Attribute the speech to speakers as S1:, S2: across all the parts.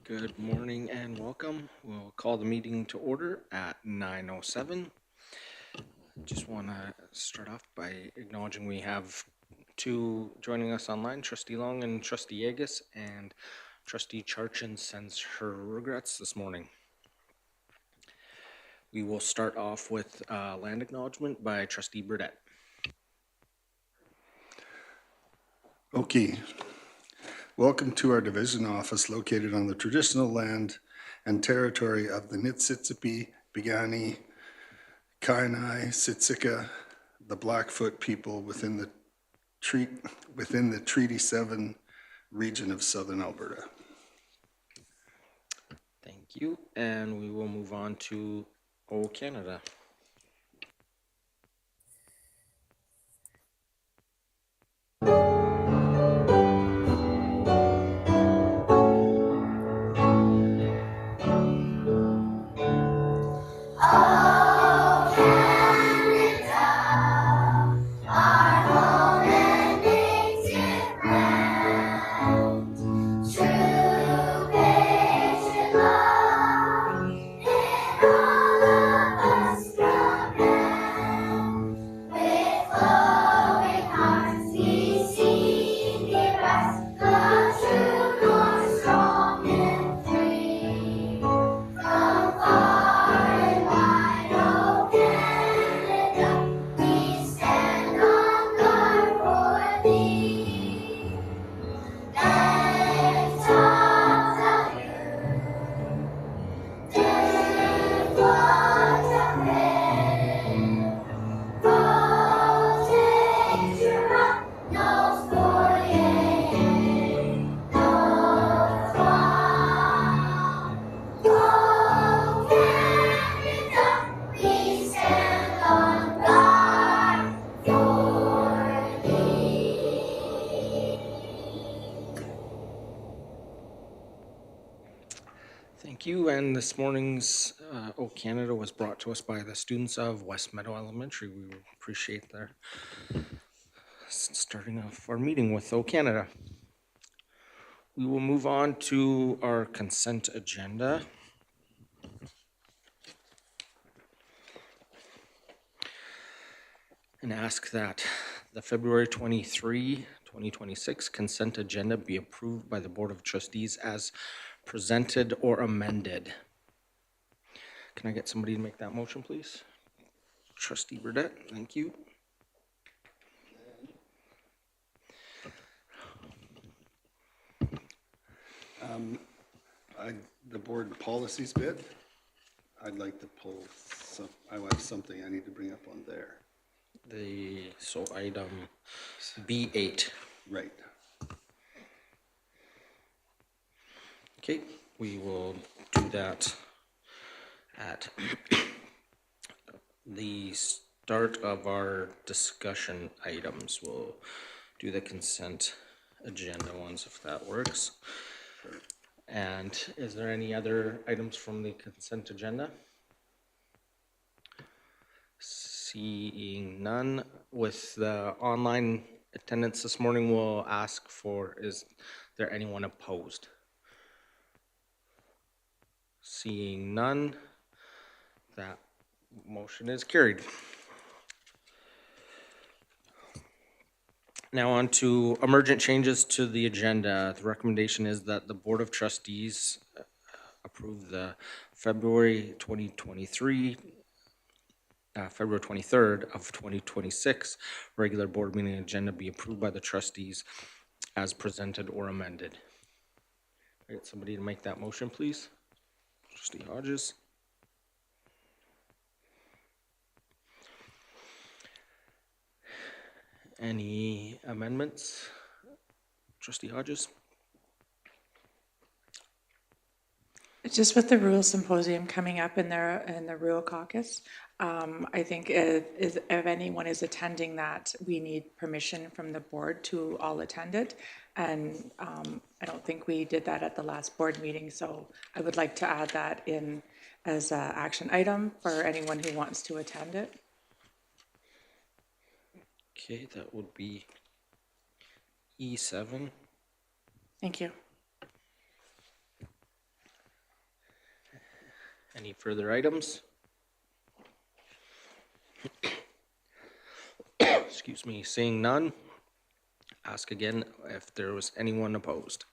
S1: Good morning and welcome. We'll call the meeting to order at 9:07. Just want to start off by acknowledging we have two joining us online, Trustee Long and Trustee Yegas, and Trustee Charchin sends her regrets this morning. We will start off with land acknowledgement by Trustee Burdette.
S2: Okay. Welcome to our division office located on the traditional land and territory of the Niitsitapi, Piikani, Kainai, Siksika, the Blackfoot people within the Treaty 7 region of southern Alberta.
S1: Thank you. And we will move on to O Canada. Thank you. And this morning's O Canada was brought to us by the students of West Meadow Elementary. We appreciate their starting off our meeting with O Canada. We will move on to our consent agenda. And ask that the February 23, 2026 consent agenda be approved by the Board of Trustees as presented or amended. Can I get somebody to make that motion, please? Trustee Burdette, thank you.
S2: The board policies bit, I'd like to pull some, I have something I need to bring up on there.
S1: So item B8.
S2: Right.
S1: Okay, we will do that at the start of our discussion items. We'll do the consent agenda ones if that works.
S2: Sure.
S1: And is there any other items from the consent agenda? Seeing none, with the online attendance this morning, we'll ask for, is there anyone opposed? Seeing none, that motion is carried. Now on to emergent changes to the agenda. The recommendation is that the Board of Trustees approve the February 23rd of 2026 regular board meeting agenda be approved by the trustees as presented or amended. I get somebody to make that motion, please. Trustee Hodges. Any amendments? Trustee Hodges?
S3: Just with the rural symposium coming up in the rural caucus, I think if anyone is attending that, we need permission from the board to all attend it. And I don't think we did that at the last board meeting, so I would like to add that in as an action item for anyone who wants to attend it.
S1: Okay, that would be E7.
S3: Thank you.
S1: Any further items? Excuse me, seeing none, ask again if there was anyone opposed.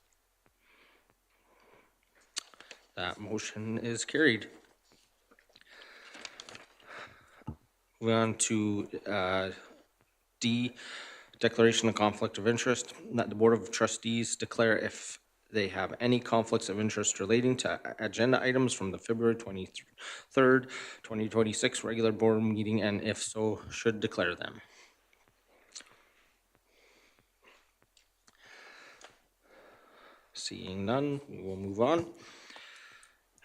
S1: That motion is carried. Moving on to D, declaration of conflict of interest, that the Board of Trustees declare if they have any conflicts of interest relating to agenda items from the February 23rd, 2026 regular board meeting, and if so, should declare them. Seeing none, we will move on.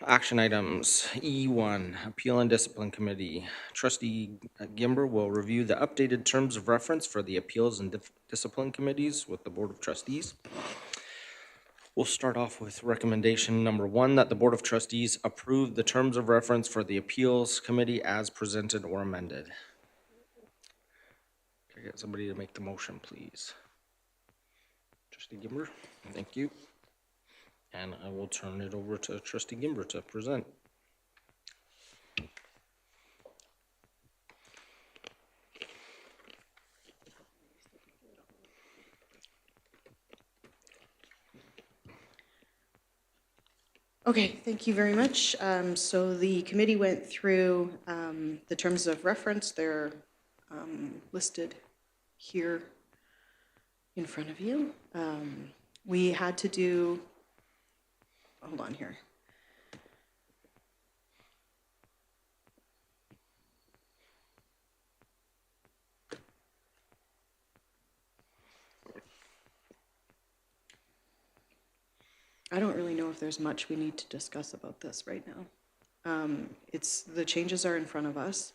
S1: Action items, E1, Appeal and Discipline Committee. Trustee Gimber will review the updated terms of reference for the Appeals and Discipline Committees with the Board of Trustees. We'll start off with recommendation number 1, that the Board of Trustees approve the terms of reference for the Appeals Committee as presented or amended. Can I get somebody to make the motion, please? Trustee Gimber, thank you. And I will turn it over to Trustee Gimber to present.
S4: Okay, thank you very much. So the committee went through the terms of reference. They're listed here in front of you. We had to do, hold on here. I don't really know if there's much we need to discuss about this right now. The changes are in front of us.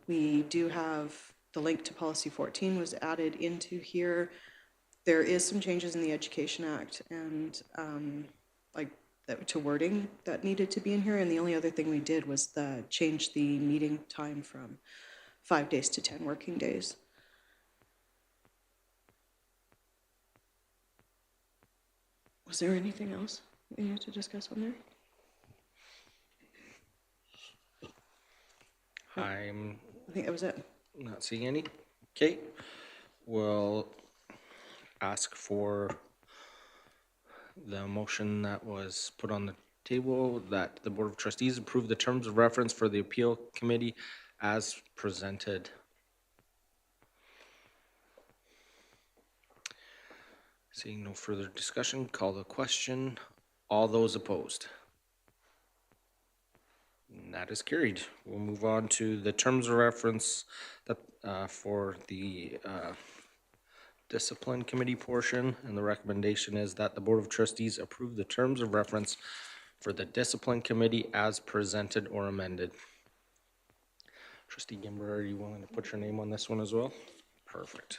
S4: We do have the link to policy 14 was added into here. There is some changes in the Education Act and to wording that needed to be in here. And the only other thing we did was change the meeting time from 5 days to 10 working days. Was there anything else we needed to discuss on there?
S1: I
S4: think that was it.
S1: Not seeing any. Okay, we'll ask for the motion that was put on the table, that the Board of Trustees approve the terms of reference for the Appeal Committee as presented. Seeing no further discussion, call the question. All those opposed? And that is carried. We'll move on to the terms of reference that for the Discipline Committee portion, and the recommendation is that the Board of Trustees approve the terms of reference for the Discipline Committee as presented or amended. Trustee Gimber, are you willing to put your name on this one as well? Perfect.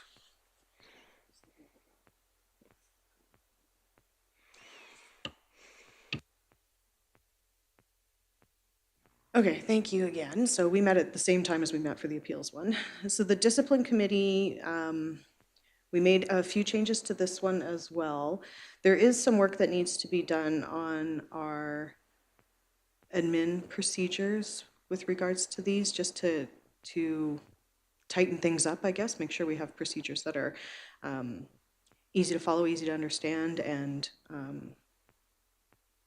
S4: Okay, thank you again. So we met at the same time as we met for the appeals one. So the Discipline Committee, we made a few changes to this one as well. There is some work that needs to be done on our admin procedures with regards to these, just to tighten things up, I guess, make sure we have procedures that are easy to follow, easy to understand, and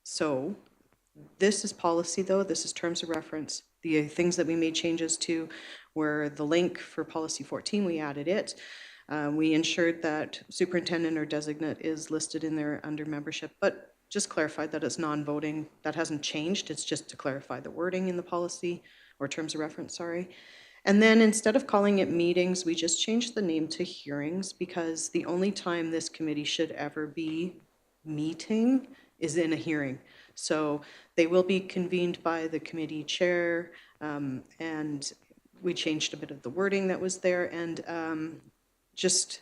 S4: so this is policy, though. This is terms of reference. The things that we made changes to were the link for policy 14. We added it. We ensured that superintendent or designate is listed in there under membership, but just clarified that it's non-voting. That hasn't changed. It's just to clarify the wording in the policy, or terms of reference, sorry. And then instead of calling it meetings, we just changed the name to hearings, because the only time this committee should ever be meeting is in a hearing. So they will be convened by the committee chair, and we changed a bit of the wording that was there, and just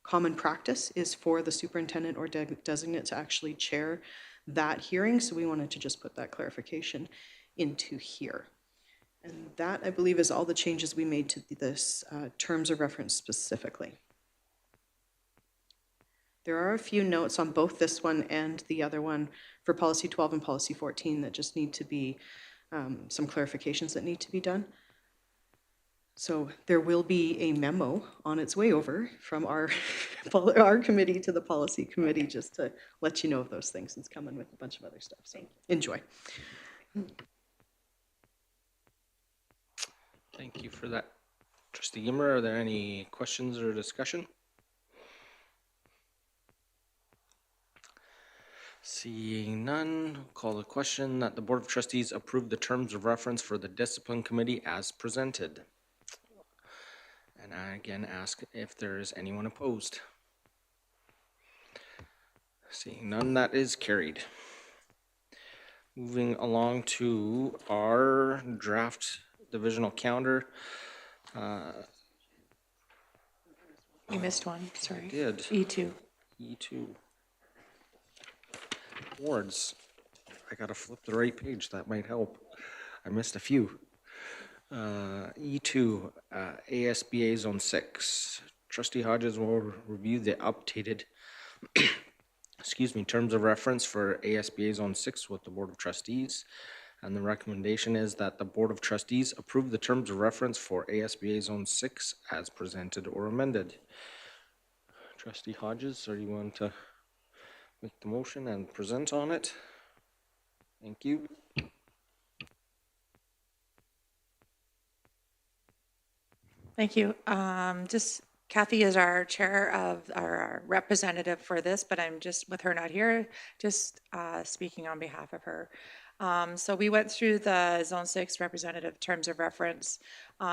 S4: common practice is for the superintendent or designate to actually chair that hearing. So we wanted to just put that clarification into here. And that, I believe, is all the changes we made to this terms of reference specifically. There are a few notes on both this one and the other one for policy 12 and policy 14 that just need to be, some clarifications that need to be done. So there will be a memo on its way over from our, our committee to the policy committee, just to let you know of those things. It's coming with a bunch of other stuff, so enjoy.
S1: Thank you for that. Trustee Gimmer, are there any questions or discussion? Seeing none, call the question that the Board of Trustees approve the terms of reference for the Discipline Committee as presented. And I again ask if there is anyone opposed. Seeing none, that is carried. Moving along to our draft divisional calendar.
S3: You missed one, sorry.
S1: Did.
S3: E2.
S1: E2. Awards. I gotta flip the right page, that might help. I missed a few. E2, ASBA Zone 6. Trustee Hodges will review the updated terms of reference for ASBA Zone 6 with the Board of Trustees. And the recommendation is that the Board of Trustees approve the terms of reference for ASBA Zone 6 as presented or amended. Trustee Hodges, are you willing to make the motion and present on it? Thank you.
S3: Thank you. Just Kathy is our chair of our representative for this, but I'm just, with her not here, just speaking on behalf of her. So we went through the Zone 6 representative terms of reference.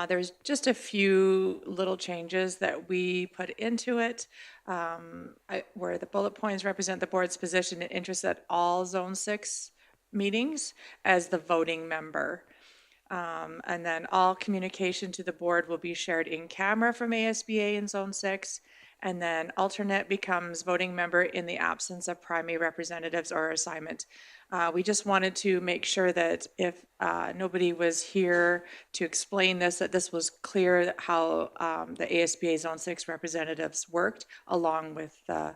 S3: There's just a few little changes that we put into it, where the bullet points represent the board's position and interest at all Zone 6 meetings as the voting member. And then all communication to the board will be shared in camera from ASBA in Zone 6. And then alternate becomes voting member in the absence of primary representatives or assignment. We just wanted to make sure that if nobody was here to explain this, that this was clear how the ASBA Zone 6 representatives worked along with the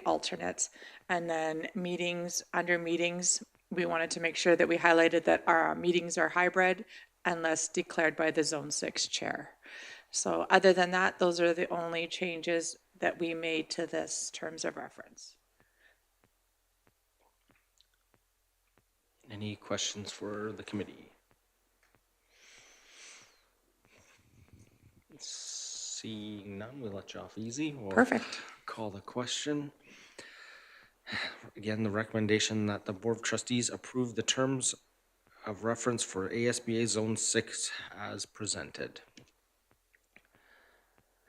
S3: alternates. And then meetings, under meetings, we wanted to make sure that we highlighted that our meetings are hybrid unless declared by the Zone 6 chair. So other than that, those are the only changes that we made to this terms of reference.
S1: Any questions for the committee? Seeing none, we'll let you off easy. We'll
S3: Perfect.
S1: call the question. Again, the recommendation that the Board of Trustees approve the terms of reference for ASBA Zone 6 as presented.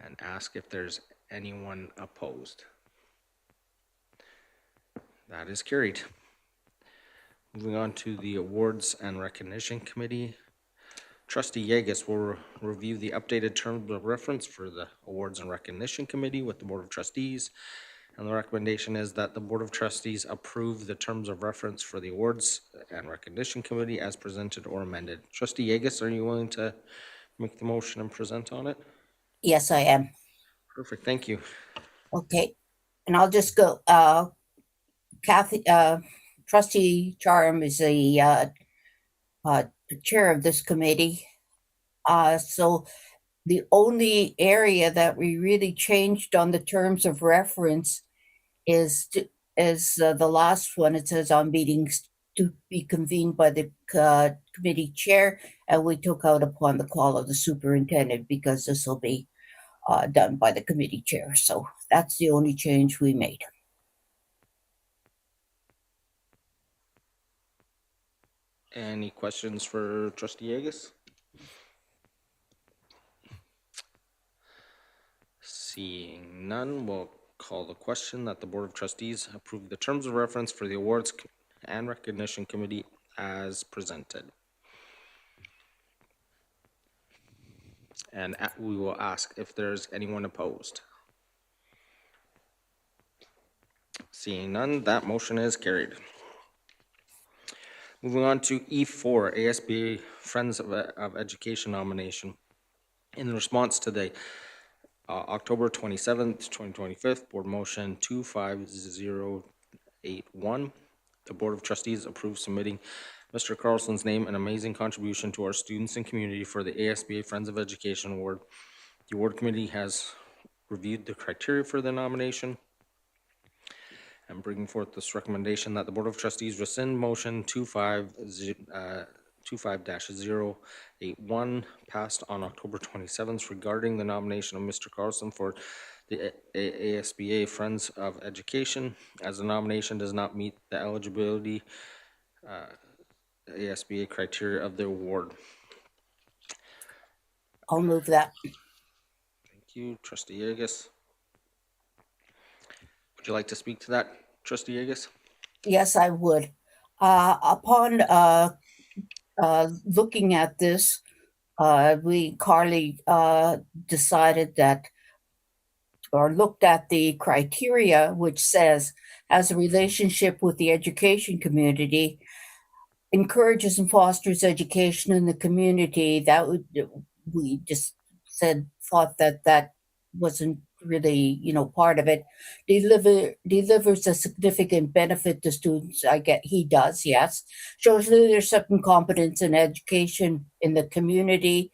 S1: And ask if there's anyone opposed. That is carried. Moving on to the Awards and Recognition Committee. Trustee Yegas will review the updated terms of reference for the Awards and Recognition Committee with the Board of Trustees. And the recommendation is that the Board of Trustees approve the terms of reference for the Awards and Recognition Committee as presented or amended. Trustee Yegas, are you willing to make the motion and present on it?
S5: Yes, I am.
S1: Perfect, thank you.
S5: Okay. And I'll just go, Kathy, Trustee Charm is the chair of this committee. So the only area that we really changed on the terms of reference is the last one. It says on meetings to be convened by the committee chair, and we took out upon the call of the superintendent because this will be done by the committee chair. So that's the only change we made.
S1: Any questions for Trustee Yegas? Seeing none, we'll call the question that the Board of Trustees approve the terms of reference for the Awards and Recognition Committee as presented. And we will ask if there's anyone opposed. Seeing none, that motion is carried. Moving on to E4, ASBA Friends of Education nomination. In response to the October 27th, 2025, Board Motion 25081. The Board of Trustees approves submitting Mr. Carlson's name and amazing contribution to our students and community for the ASBA Friends of Education Award. The award committee has reviewed the criteria for the nomination and bringing forth this recommendation that the Board of Trustees rescind motion 25-081 passed on October 27th regarding the nomination of Mr. Carlson for the ASBA Friends of Education, as the nomination does not meet the eligibility ASBA criteria of the award.
S5: I'll move that.
S1: Thank you, Trustee Yeagas. Would you like to speak to that, Trustee Yeagas?
S5: Yes, I would. Upon looking at this, Carly decided that, or looked at the criteria, which says has a relationship with the education community, encourages and fosters education in the community. That would, we just thought that wasn't really, part of it. Delivers a significant benefit to students. I get he does, yes. Shows leadership and competence in education in the community,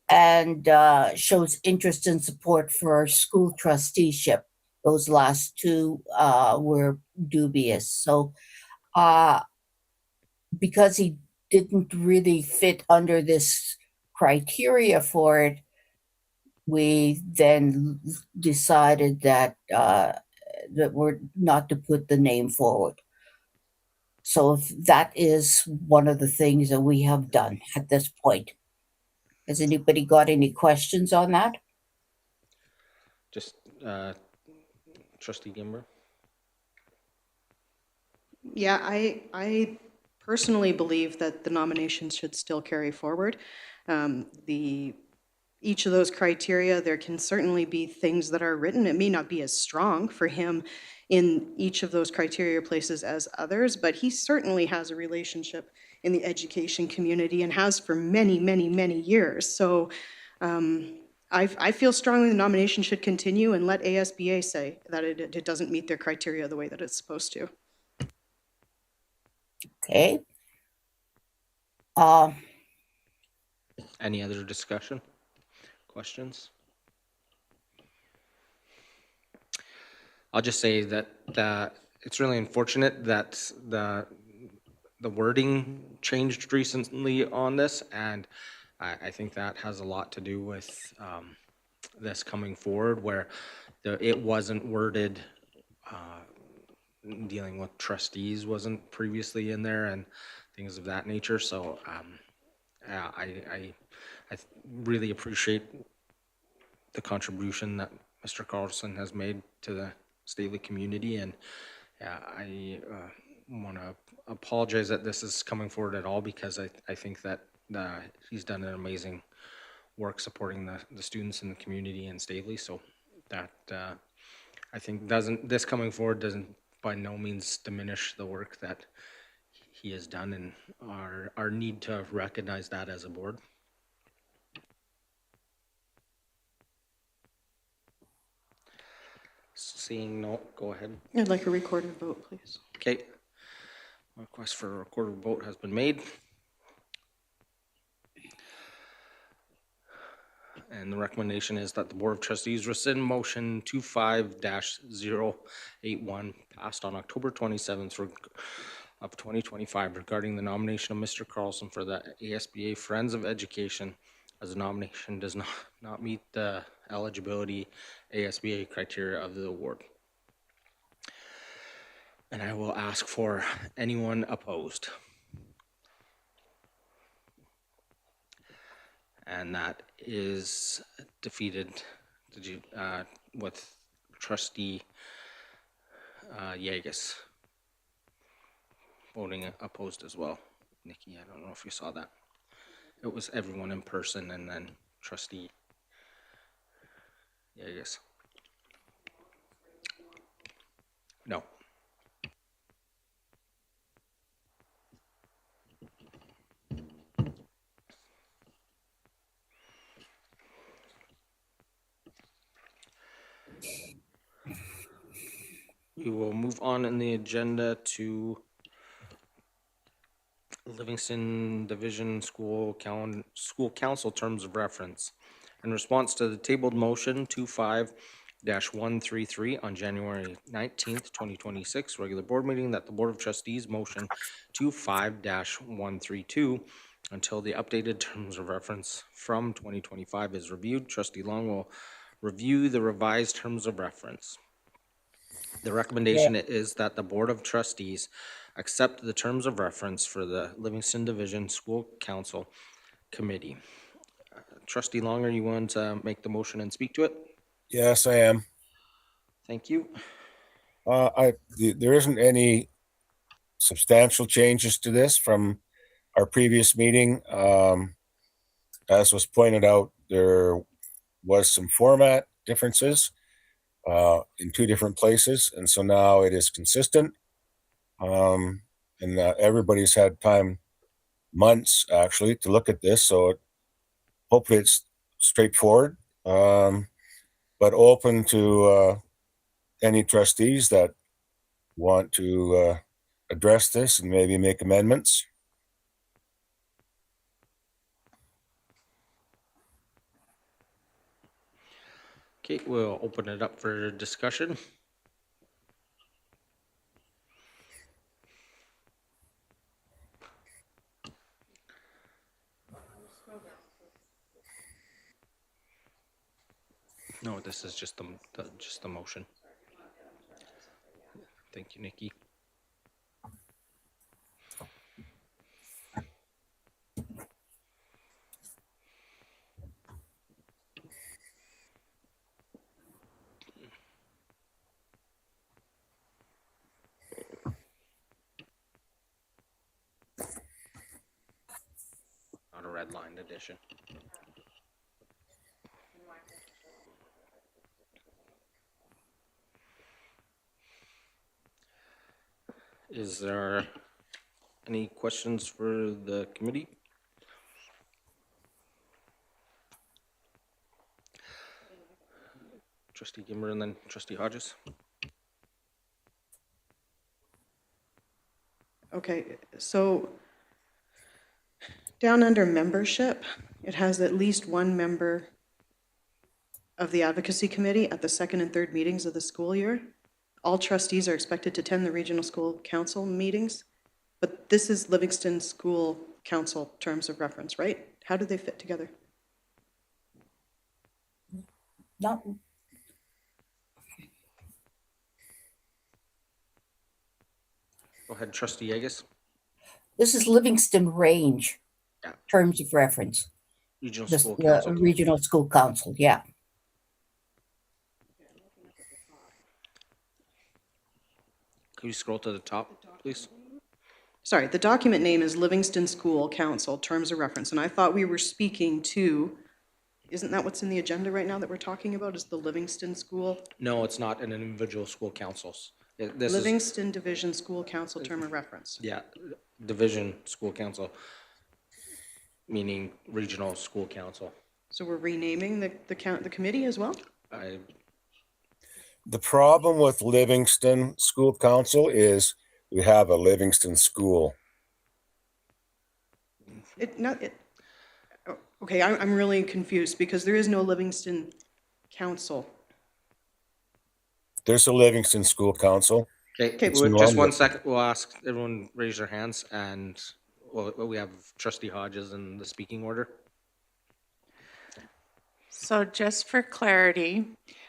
S5: and shows interest and support for our school trusteeship. Those last two were dubious. So, because he didn't really fit under this criteria for it, we then decided that that we're not to put the name forward. So that is one of the things that we have done at this point. Has anybody got any questions on that?
S1: Just Trustee Gimber.
S4: Yeah, I personally believe that the nominations should still carry forward. Each of those criteria, there can certainly be things that are written. It may not be as strong for him in each of those criteria places as others, but he certainly has a relationship in the education community and has for many, many, many years. So I feel strongly the nomination should continue, and let ASBA say that it doesn't meet their criteria the way that it's supposed to.
S5: Okay.
S1: Any other discussion? Questions? I'll just say that it's really unfortunate that the wording changed recently on this, and I think that has a lot to do with this coming forward, where it wasn't worded dealing with trustees wasn't previously in there and things of that nature. So yeah, I really appreciate the contribution that Mr. Carlson has made to the Stately community, and I want to apologize that this is coming forward at all, because I think that he's done an amazing work supporting the students in the community in Stately. So that I think this coming forward doesn't by no means diminish the work that he has done, and our need to recognize that as a board. Seeing no, go ahead.
S4: I'd like a recorded vote, please.
S1: Okay. Request for a recorded vote has been made. And the recommendation is that the Board of Trustees rescind motion 25-081 passed on October 27th of 2025 regarding the nomination of Mr. Carlson for the ASBA Friends of Education, as the nomination does not meet the eligibility ASBA criteria of the award. And I will ask for anyone opposed. And that is defeated. Did you with Trustee Yeagas voting opposed as well? Nikki, I don't know if you saw that. It was everyone in person and then Trustee Yeagas. No. we will move on in the agenda to Livingston Division School Council Terms of Reference. In response to the tabled motion 25-133 on January 19th, 2026, regular board meeting, that the Board of Trustees motion 25-132 until the updated terms of reference from 2025 is reviewed. Trustee Long will review the revised terms of reference. The recommendation is that the Board of Trustees accept the terms of reference for the Livingston Division School Council Committee. Trustee Long, are you willing to make the motion and speak to it?
S6: Yes, I am.
S1: Thank you.
S6: There isn't any substantial changes to this from our previous meeting. As was pointed out, there was some format differences in two different places, and so now it is consistent. And everybody's had time, months actually, to look at this, so hopefully it's straightforward, but open to any trustees that want to address this and maybe make amendments.
S1: Okay, we'll open it up for discussion. No, this is just the motion. Thank you, Nikki. Not a red line edition. Is there any questions for the committee? Trustee Gimmer and then Trustee Hodges.
S4: Okay, so down under membership, it has at least one member of the advocacy committee at the second and third meetings of the school year. All trustees are expected to attend the regional school council meetings, but this is Livingston School Council terms of reference, right? How do they fit together?
S5: Not,
S1: Go ahead, Trustee Yegas.
S5: this is Livingston Range
S1: Yeah.
S5: terms of reference.
S1: Regional
S5: This,
S1: School Council.
S5: regional school council, yeah.
S1: Can you scroll to the top, please?
S4: Sorry, the document name is Livingston School Council terms of reference, and I thought we were speaking to, isn't that what's in the agenda right now that we're talking about, is the Livingston School?
S1: No, it's not an individual school councils. This is,
S4: Livingston Division School Council term of reference.
S1: yeah, Division School Council, meaning regional school council.
S4: So we're renaming the committee as well?
S6: The problem with Livingston School Council is we have a Livingston school.
S4: Okay, I'm really confused because there is no Livingston Council.
S6: There's a Livingston School Council.
S1: Okay,
S6: It's
S1: just
S6: normal.
S1: 1 second. We'll ask everyone raise their hands, and we have Trustee Hodges in the speaking order.
S3: So just for clarity,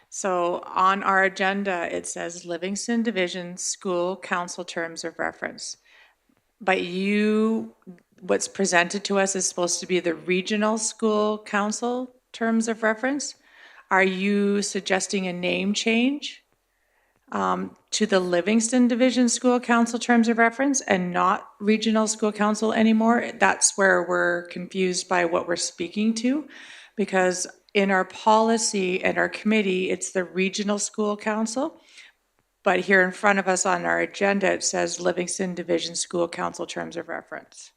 S3: so on our agenda, it says Livingston Division School Council Terms of Reference. But what's presented to us is supposed to be the Regional School Council Terms of Reference. Are you suggesting a name change to the Livingston Division School Council Terms of Reference and not Regional School Council anymore? That's where we're confused by what we're speaking to, because in our policy and our committee, it's the Regional School Council. But here in front of us on our agenda, it says Livingston Division School Council Terms of Reference.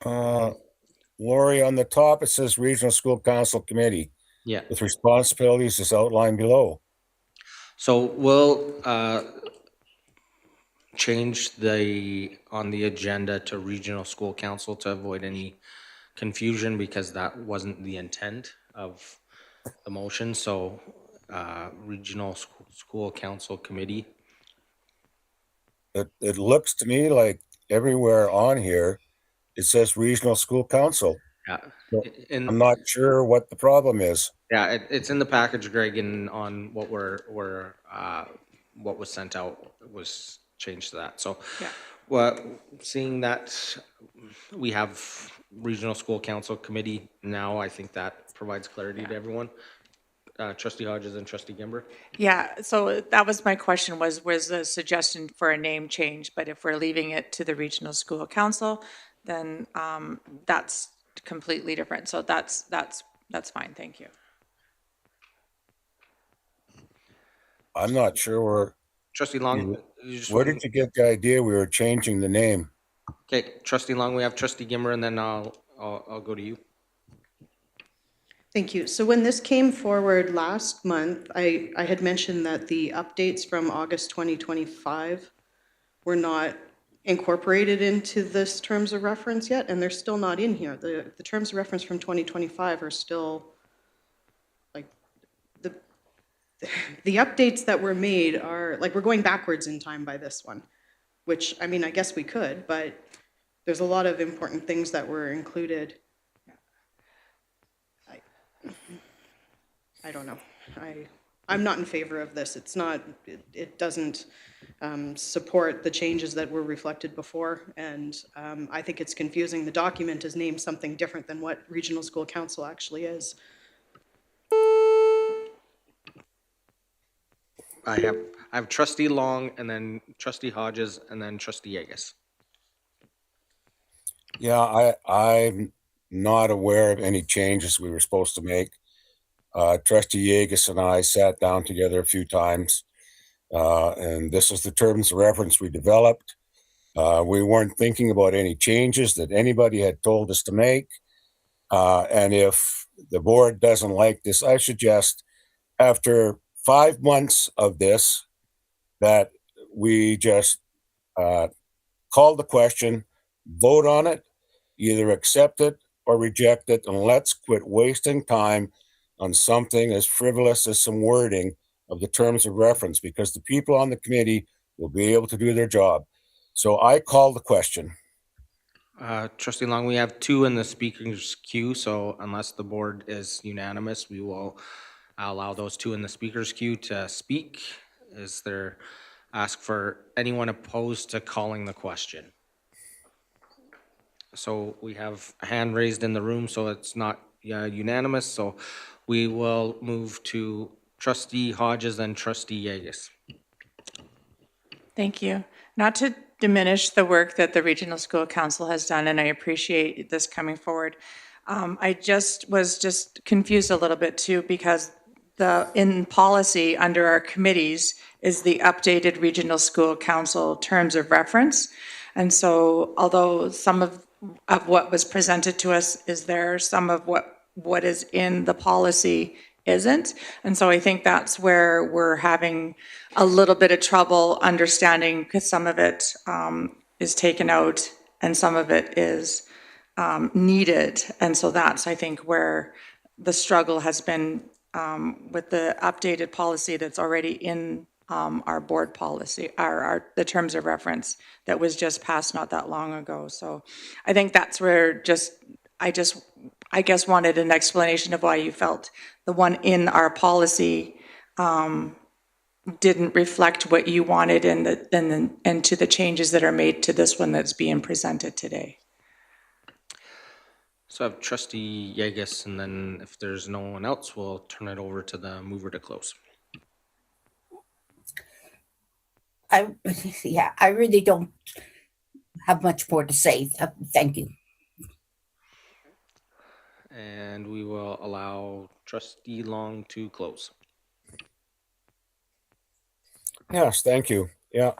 S6: Lori, on the top, it says Regional School Council Committee
S1: Yeah.
S6: with responsibilities as outlined below.
S1: So we'll change on the agenda to regional school council to avoid any confusion, because that wasn't the intent of the motion. So regional school council committee.
S6: It looks to me like everywhere on here, it says regional school council.
S1: Yeah.
S6: So
S1: In
S6: I'm not sure what the problem is.
S1: Yeah, it's in the package, Greg, and on what what was sent out was changed to that. So,
S3: Yeah.
S1: well, seeing that we have regional school council committee now, I think that provides clarity to everyone. Trustee Hodges and Trustee Gimber.
S3: Yeah, so that was my question, was a suggestion for a name change, but if we're leaving it to the regional school council, then that's completely different. So that's fine, thank you.
S6: I'm not sure
S1: Trustee Long, you just
S6: where
S1: want,
S6: did you get the idea we were changing the name?
S1: okay, Trustee Long, we have Trustee Gimber, and then I'll go to you.
S4: Thank you. So when this came forward last month, I had mentioned that the updates from August 2025 were not incorporated into this terms of reference yet, and they're still not in here. The terms of reference from 2025 are still, like, the updates that were made are, like, we're going backwards in time by this one, which, I mean, I guess we could, but there's a lot of important things that were included. I don't know. I'm not in favor of this. It's not, it doesn't support the changes that were reflected before, and I think it's confusing. The document is named something different than what Regional School Council actually is.
S1: I have Trustee Long, and then Trustee Hodges, and then Trustee Yegas.
S6: Yeah, I'm not aware of any changes we were supposed to make. Trustee Yegas and I sat down together a few times, and this is the terms of reference we developed. We weren't thinking about any changes that anybody had told us to make. And if the board doesn't like this, I suggest after 5 months of this, that we just call the question, vote on it, either accept it or reject it, and let's quit wasting time on something as frivolous as some wording of the terms of reference, because the people on the committee will be able to do their job. So I call the question.
S1: Trustee Long, we have two in the speaker's queue, so unless the board is unanimous, we will allow those two in the speaker's queue to speak. Is there, ask for anyone opposed to calling the question? So we have a hand raised in the room, so it's not unanimous, so we will move to Trustee Hodges and Trustee Yegas.
S3: Thank you. Not to diminish the work that the Regional School Council has done, and I appreciate this coming forward. I was confused a little bit too, because in policy under our committees is the updated Regional School Council terms of reference. And so although some of what was presented to us is there, some of what is in the policy isn't. And so I think that's where we're having a little bit of trouble understanding, because some of it is taken out and some of it is needed. And so that's, I think, where the struggle has been with the updated policy that's already in our board policy, the terms of reference that was just passed not that long ago. So I think that's where I guess wanted an explanation of why you felt the one in our policy didn't reflect what you wanted and to the changes that are made to this one that's being presented today.
S1: So I have Trustee Yegas, and then if there's no one else, we'll turn it over to the mover to close.
S5: I really don't have much more to say. Thank you.
S1: And we will allow Trustee Long to close.
S6: Yes, thank you. Yeah,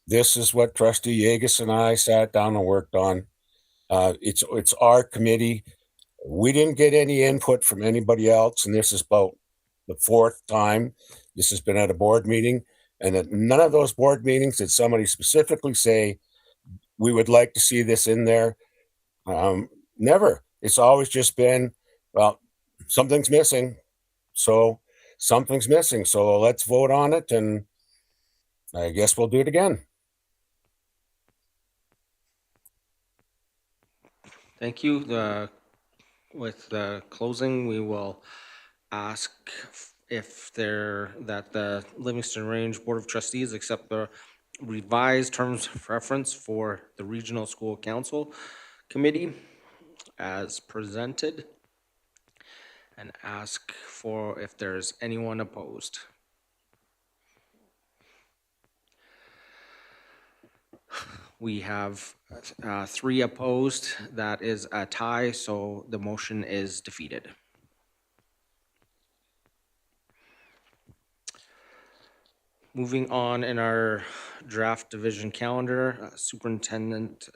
S6: this is what Trustee Yegas and I sat down and worked on. It's our committee. We didn't get any input from anybody else, and this is about the fourth time this has been at a board meeting, and at none of those board meetings did somebody specifically say, we would like to see this in there. Never. It's always just been, well, something's missing. So something's missing. So let's vote on it, and I guess we'll do it again.
S1: Thank you. With the closing, we will ask if that the Livingston Range Board of Trustees accept the revised terms of reference for the Regional School Council Committee as presented, and ask for if there's anyone opposed. We have 3 opposed. That is a tie, so the motion is defeated. Moving on in our draft division calendar, Superintendent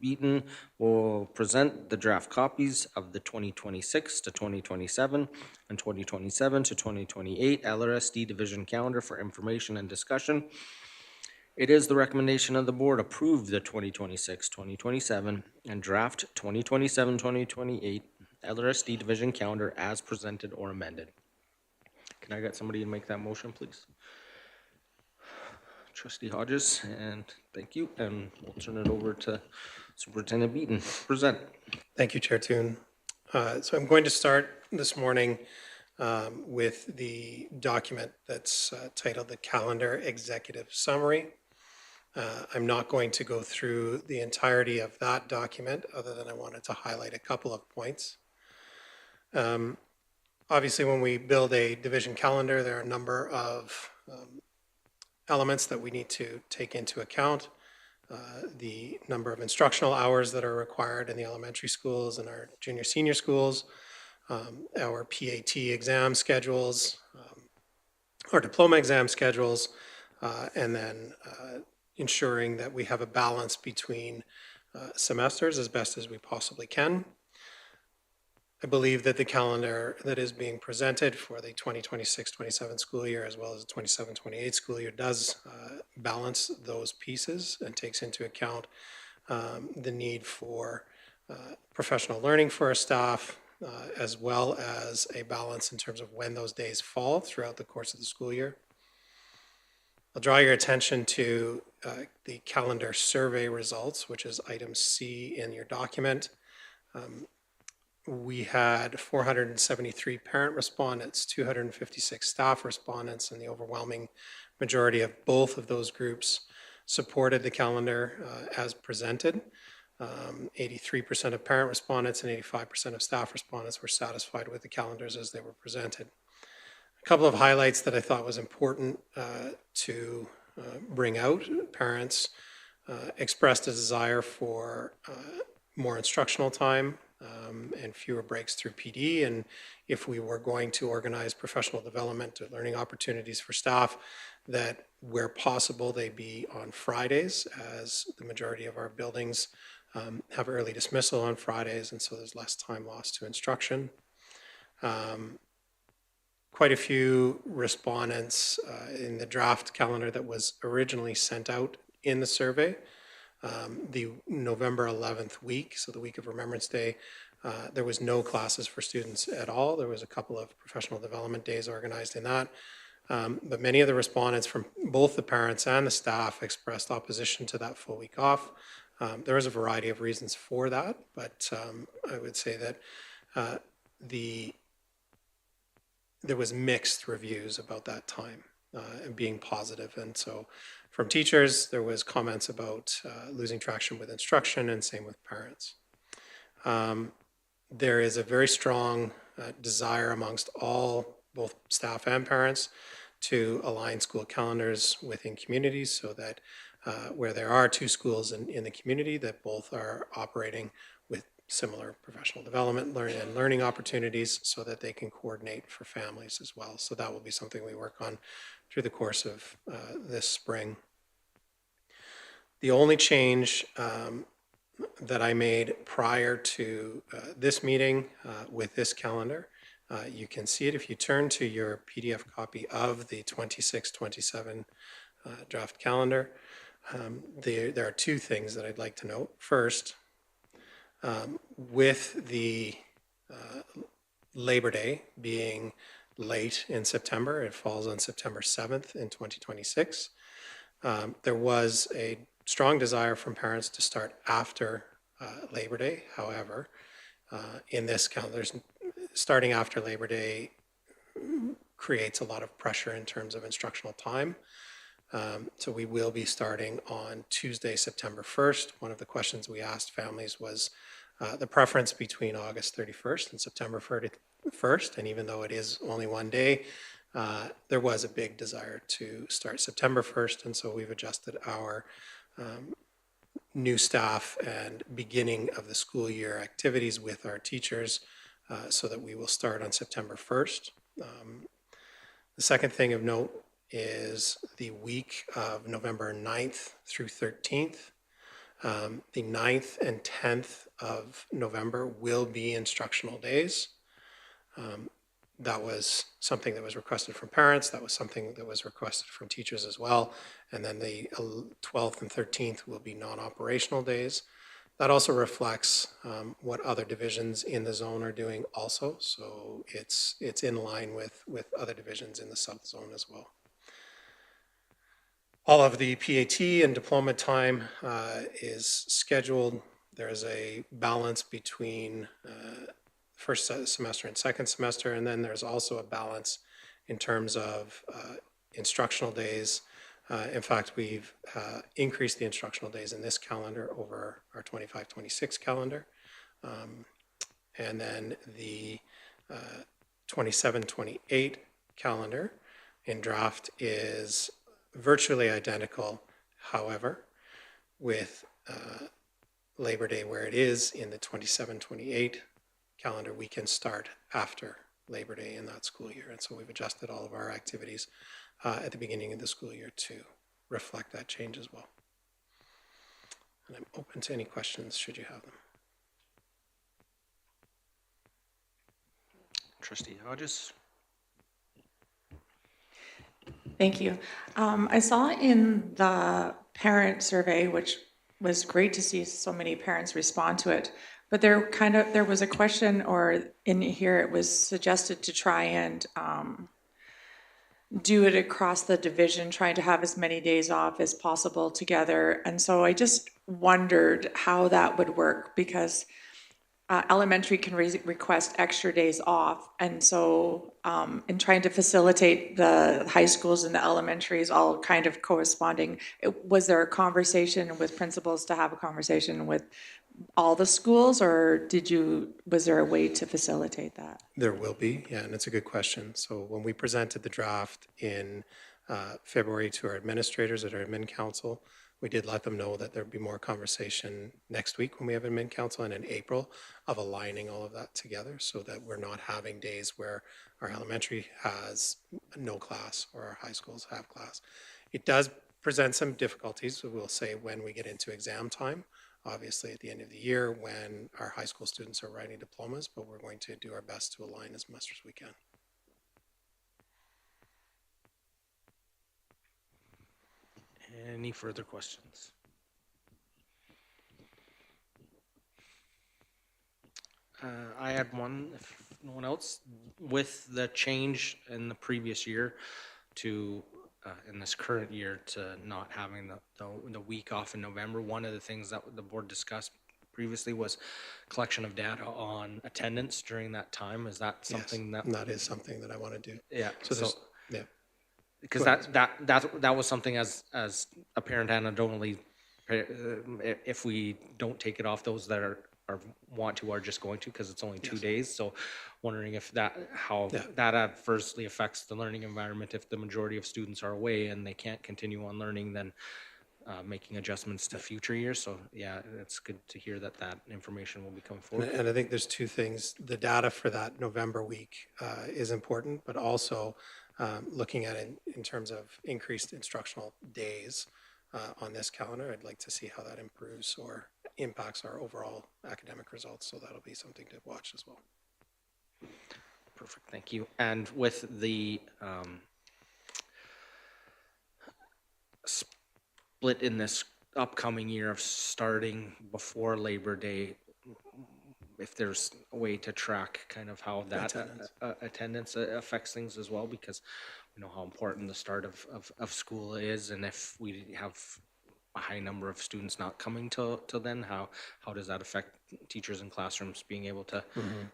S1: Beaton will present the draft copies of the 2026 to 2027 and 2027 to 2028 LRSD division calendar for information and discussion. It is the recommendation of the board approve the 2026, 2027 and draft 2027, 2028 LRSD division calendar as presented or amended. Can I get somebody to make that motion, please? Trustee Hodges, and thank you, and we'll turn it over to Superintendent Beaton. Present.
S7: Thank you, Chair Toon. So I'm going to start this morning with the document that's titled the Calendar Executive Summary. I'm not going to go through the entirety of that document, other than I wanted to highlight a couple of points. Obviously, when we build a division calendar, there are a number of elements that we need to take into account. The number of instructional hours that are required in the elementary schools and our junior senior schools, our PAT exam schedules, our diploma exam schedules, and then ensuring that we have a balance between semesters as best as we possibly can. I believe that the calendar that is being presented for the 2026-27 school year, as well as the 27-28 school year, does balance those pieces and takes into account the need for professional learning for our staff, as well as a balance in terms of when those days fall throughout the course of the school year. I'll draw your attention to the calendar survey results, which is item C in your document. We had 473 parent respondents, 256 staff respondents, and the overwhelming majority of both of those groups supported the calendar as presented. 83% of parent respondents and 85% of staff respondents were satisfied with the calendars as they were presented. A couple of highlights that I thought was important to bring out. Parents expressed a desire for more instructional time and fewer breaks through PD. And if we were going to organize professional development or learning opportunities for staff, that where possible, they be on Fridays, as the majority of our buildings have early dismissal on Fridays, and so there's less time lost to instruction. Quite a few respondents in the draft calendar that was originally sent out in the survey. The November 11th week, so the week of Remembrance Day, there was no classes for students at all. There was a couple of professional development days organized in that. But many of the respondents from both the parents and the staff expressed opposition to that full week off. There was a variety of reasons for that, but I would say that there was mixed reviews about that time and being positive. And so from teachers, there was comments about losing traction with instruction, and same with parents. There is a very strong desire amongst all, both staff and parents, to align school calendars within communities, so that where there are two schools in the community, that both are operating with similar professional development and learning opportunities, so that they can coordinate for families as well. So that will be something we work on through the course of this spring. The only change that I made prior to this meeting with this calendar You can see it if you turn to your PDF copy of the 26-27 draft calendar. There are two things that I'd like to note. First, with the Labor Day being late in September, it falls on September 7th in 2026. There was a strong desire from parents to start after Labor Day. However, in this calendar, starting after Labor Day creates a lot of pressure in terms of instructional time. So we will be starting on Tuesday, September 1st. One of the questions we asked families was the preference between August 31st and September 1st. And even though it is only one day, there was a big desire to start September 1st. And so we've adjusted our new staff and beginning of the school year activities with our teachers so that we will start on September 1st. The second thing of note is the week of November 9th through 13th. The 9th and 10th of November will be instructional days. That was something that was requested from parents. That was something that was requested from teachers as well. And then the 12th and 13th will be non-operational days. That also reflects what other divisions in the zone are doing also. So it's in line with other divisions in the South Zone as well. All of the PAT and diploma time is scheduled. There is a balance between first semester and second semester, and then there's also a balance in terms of instructional days. In fact, we've increased the instructional days in this calendar over our 25-26 calendar. And then the 27-28 calendar in draft is virtually identical. However, with Labor Day where it is in the 27-28 calendar, we can start after Labor Day in that school year. And so we've adjusted all of our activities at the beginning of the school year to reflect that change as well. And I'm open to any questions should you have them.
S1: Trustee Hodges?
S3: Thank you. I saw in the parent survey, which was great to see so many parents respond to it, but there was a question, or in here it was suggested to try and do it across the division, trying to have as many days off as possible together. And so I just wondered how that would work, because elementary can request extra days off. And so in trying to facilitate the high schools and the elementaries all kind of corresponding, was there a conversation with principals to have a conversation with all the schools, or was there a way to facilitate that?
S7: There will be, yeah, and it's a good question. So when we presented the draft in February to our administrators at our admin council, we did let them know that there'd be more conversation next week when we have admin council, and in April, of aligning all of that together so that we're not having days where our elementary has no class or our high schools have class. It does present some difficulties, we'll say, when we get into exam time, obviously at the end of the year when our high school students are writing diplomas, but we're going to do our best to align as much as we can.
S1: Any further questions? I had one, if no one else. With the change in the previous year to, in this current year, to not having the week off in November, one of the things that the board discussed previously was collection of data on attendance during that time. Is that something
S7: Yes, that is something that I want to do.
S1: Yeah.
S7: So yeah.
S1: Because that was something as a parent anecdotally, if we don't take it off, those that are want to are just going to, because it's only 2 days. So wondering if that adversely affects the learning environment if the majority of students are away and they can't continue on learning, then making adjustments to future years. So yeah, it's good to hear that information will be coming forward.
S7: And I think there's two things. The data for that November week is important, but also looking at it in terms of increased instructional days on this calendar, I'd like to see how that improves or impacts our overall academic results. So that'll be something to watch as well.
S1: Perfect, thank you. And with the split in this upcoming year of starting before Labor Day, if there's a way to track kind of how that attendance affects things as well, because we know how important the start of school is, and if we have a high number of students not coming till then, how does that affect teachers in classrooms being able to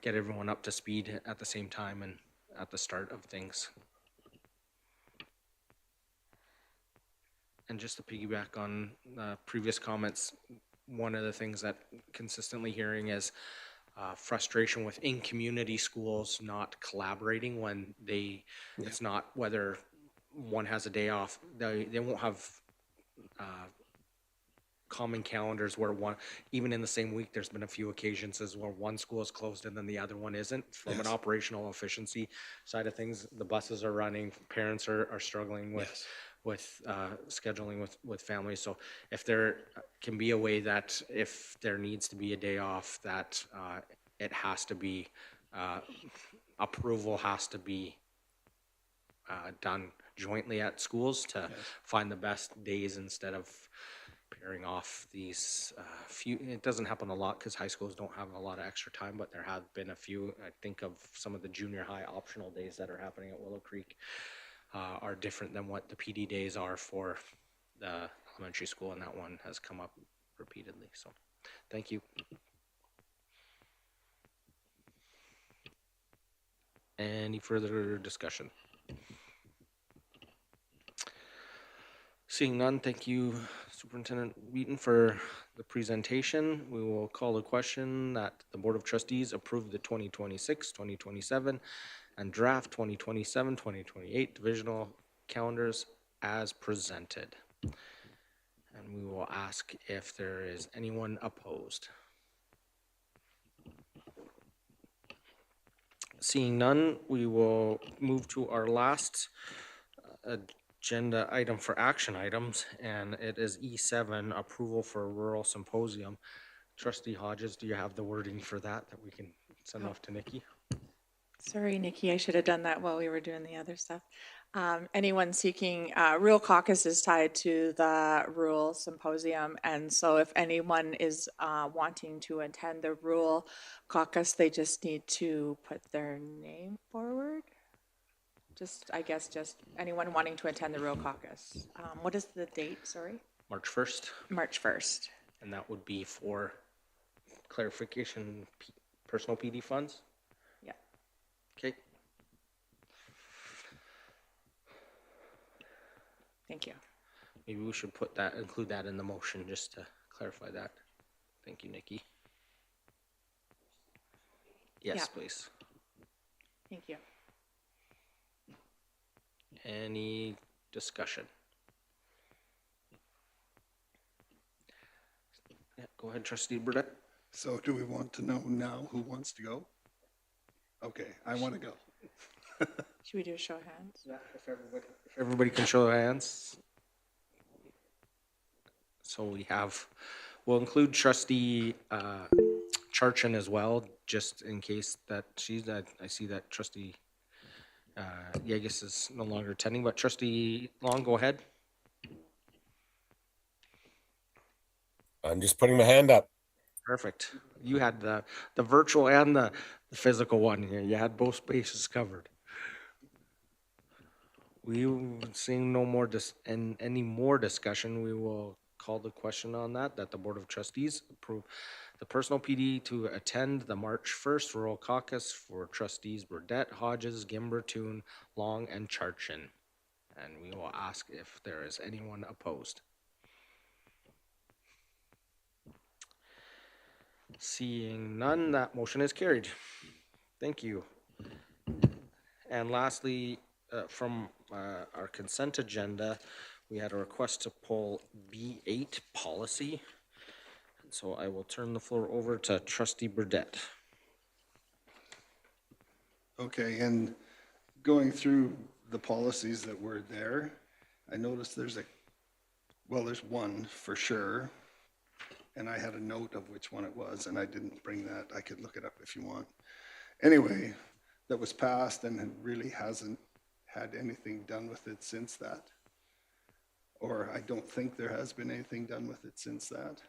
S1: get everyone up to speed at the same time and at the start of things? And just to piggyback on previous comments, one of the things that consistently hearing is frustration within community schools not collaborating when it's not whether one has a day off. They won't have common calendars where one, even in the same week, there's been a few occasions where one school is closed and then the other one isn't. From an operational efficiency side of things, the buses are running, parents are struggling with scheduling with families. So if there can be a way that if there needs to be a day off, that it has to be approval has to be done jointly at schools to find the best days instead of pairing off these few. It doesn't happen a lot because high schools don't have a lot of extra time, but there have been a few. I think of some of the junior high optional days that are happening at Willow Creek are different than what the PD days are for the elementary school, and that one has come up repeatedly. So thank you. Any further discussion? Seeing none, thank you, Superintendent Wheaton, for the presentation. We will call the question that the Board of Trustees approve the 2026, 2027, and draft 2027, 2028 divisional calendars as presented. And we will ask if there is anyone opposed. Seeing none, we will move to our last agenda item for action items, and it is E7, approval for rural symposium. Trustee Hodges, do you have the wording for that we can send off to Nikki?
S3: Sorry, Nikki, I should have done that while we were doing the other stuff. Anyone seeking, Rural Caucus is tied to the Rural Symposium, and so if anyone is wanting to attend the Rural Caucus, they just need to put their name forward. I guess, just anyone wanting to attend the Rural Caucus. What is the date, sorry?
S1: March 1st.
S3: March 1st.
S1: And that would be for clarification, personal PD funds?
S3: Yeah.
S1: Okay.
S3: Thank you.
S1: Maybe we should include that in the motion just to clarify that. Thank you, Nikki. Yes,
S3: Yeah.
S1: please.
S3: Thank you.
S1: Any discussion? Yeah, go ahead, Trustee Burdette.
S2: So do we want to know now who wants to go? Okay, I want to go.
S3: Should we do a show of hands?
S1: Yeah, if everybody can show their hands. So we'll include Trustee Charchin as well, just in case that I see that Trustee Yegus is no longer attending, but Trustee Long, go ahead.
S6: I'm just putting my hand up.
S1: Perfect. You had the virtual and the physical one here. You had both spaces covered. We seeing no more any more discussion. We will call the question on that the Board of Trustees approve the personal PD to attend the March 1st Rural Caucus for Trustees Burdette, Hodges, Gimber, Toon, Long, and Charchin. And we will ask if there is anyone opposed. Seeing none, that motion is carried. Thank you. And lastly, from our consent agenda, we had a request to pull B8 policy. And so I will turn the floor over to Trustee Burdette.
S2: Okay, and going through the policies that were there, I noticed there's one for sure. And I had a note of which one it was, and I didn't bring that. I could look it up if you want. Anyway, that was passed and really hasn't had anything done with it since that. Or I don't think there has been anything done with it since that.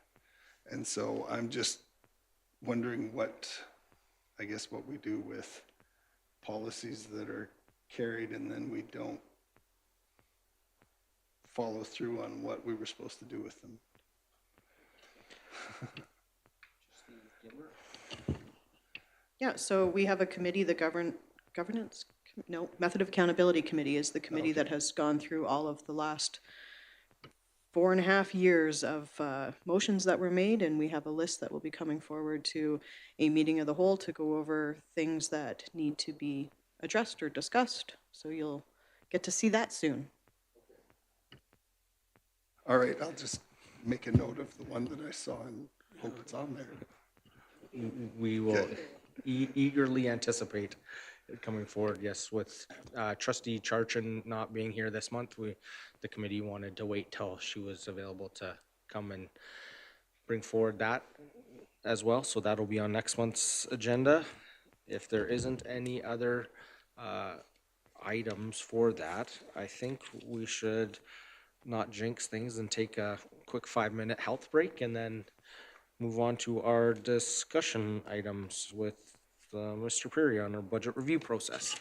S2: And so I'm just wondering what we do with policies that are carried and then we don't follow through on what we were supposed to do with them.
S4: Yeah, so we have a committee, the Method of Accountability Committee is the committee that has gone through all of the last 4.5 years of motions that were made, and we have a list that will be coming forward to a meeting of the whole to go over things that need to be addressed or discussed. So you'll get to see that soon.
S2: All right, I'll just make a note of the one that I saw and hope it's on there.
S1: We will
S2: Okay.
S1: eagerly anticipate it coming forward. Yes, with Trustee Charchin not being here this month, the committee wanted to wait till she was available to come and bring forward that as well. So that'll be on next month's agenda. If there isn't any other items for that, I think we should not jinx things and take a quick 5-minute health break and then move on to our discussion items with Mr. Perry on our budget review process.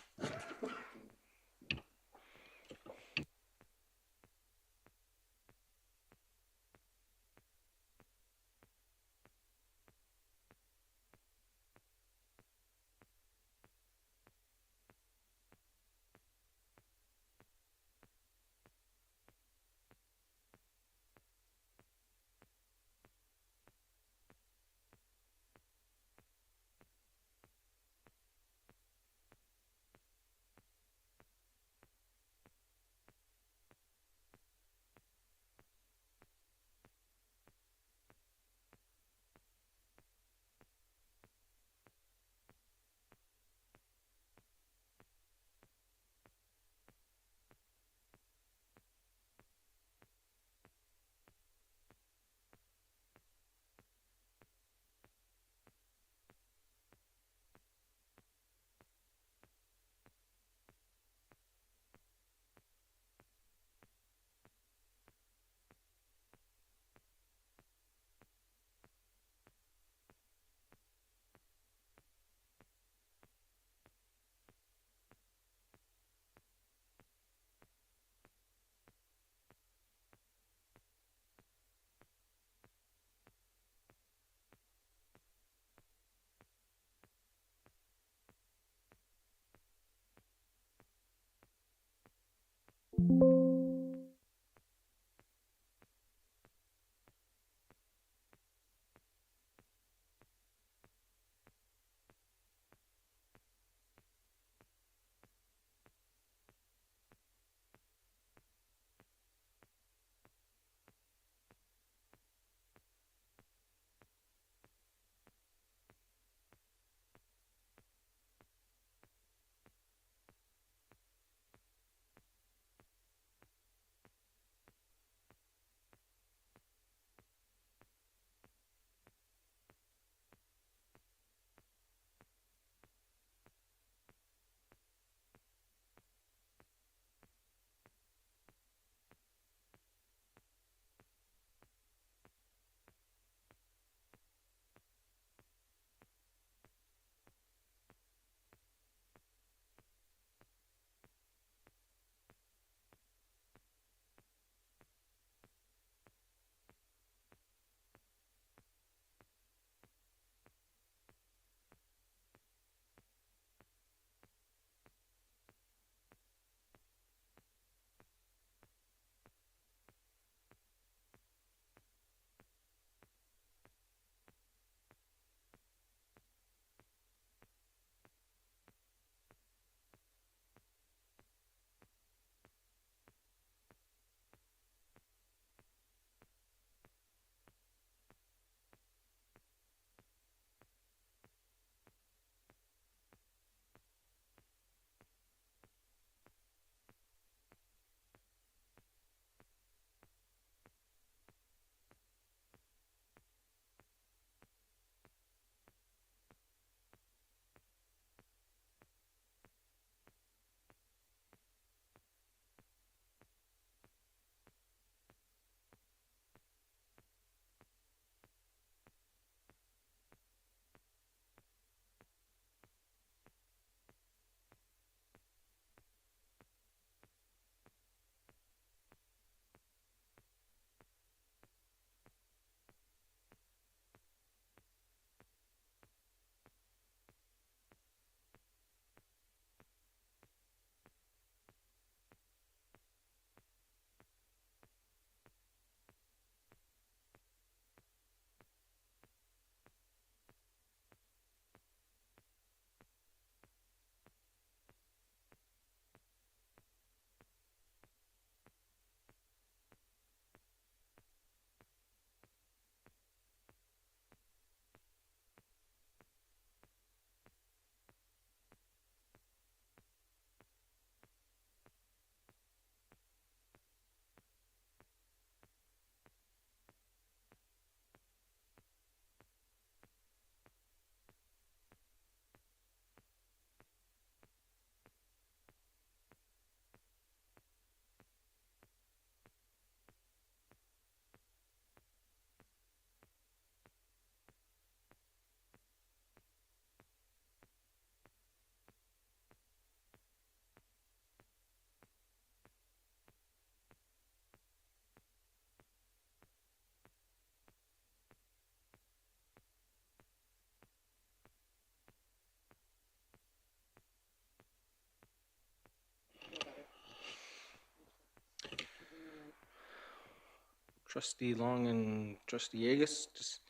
S1: Trustee Long and Trustee Yegus, just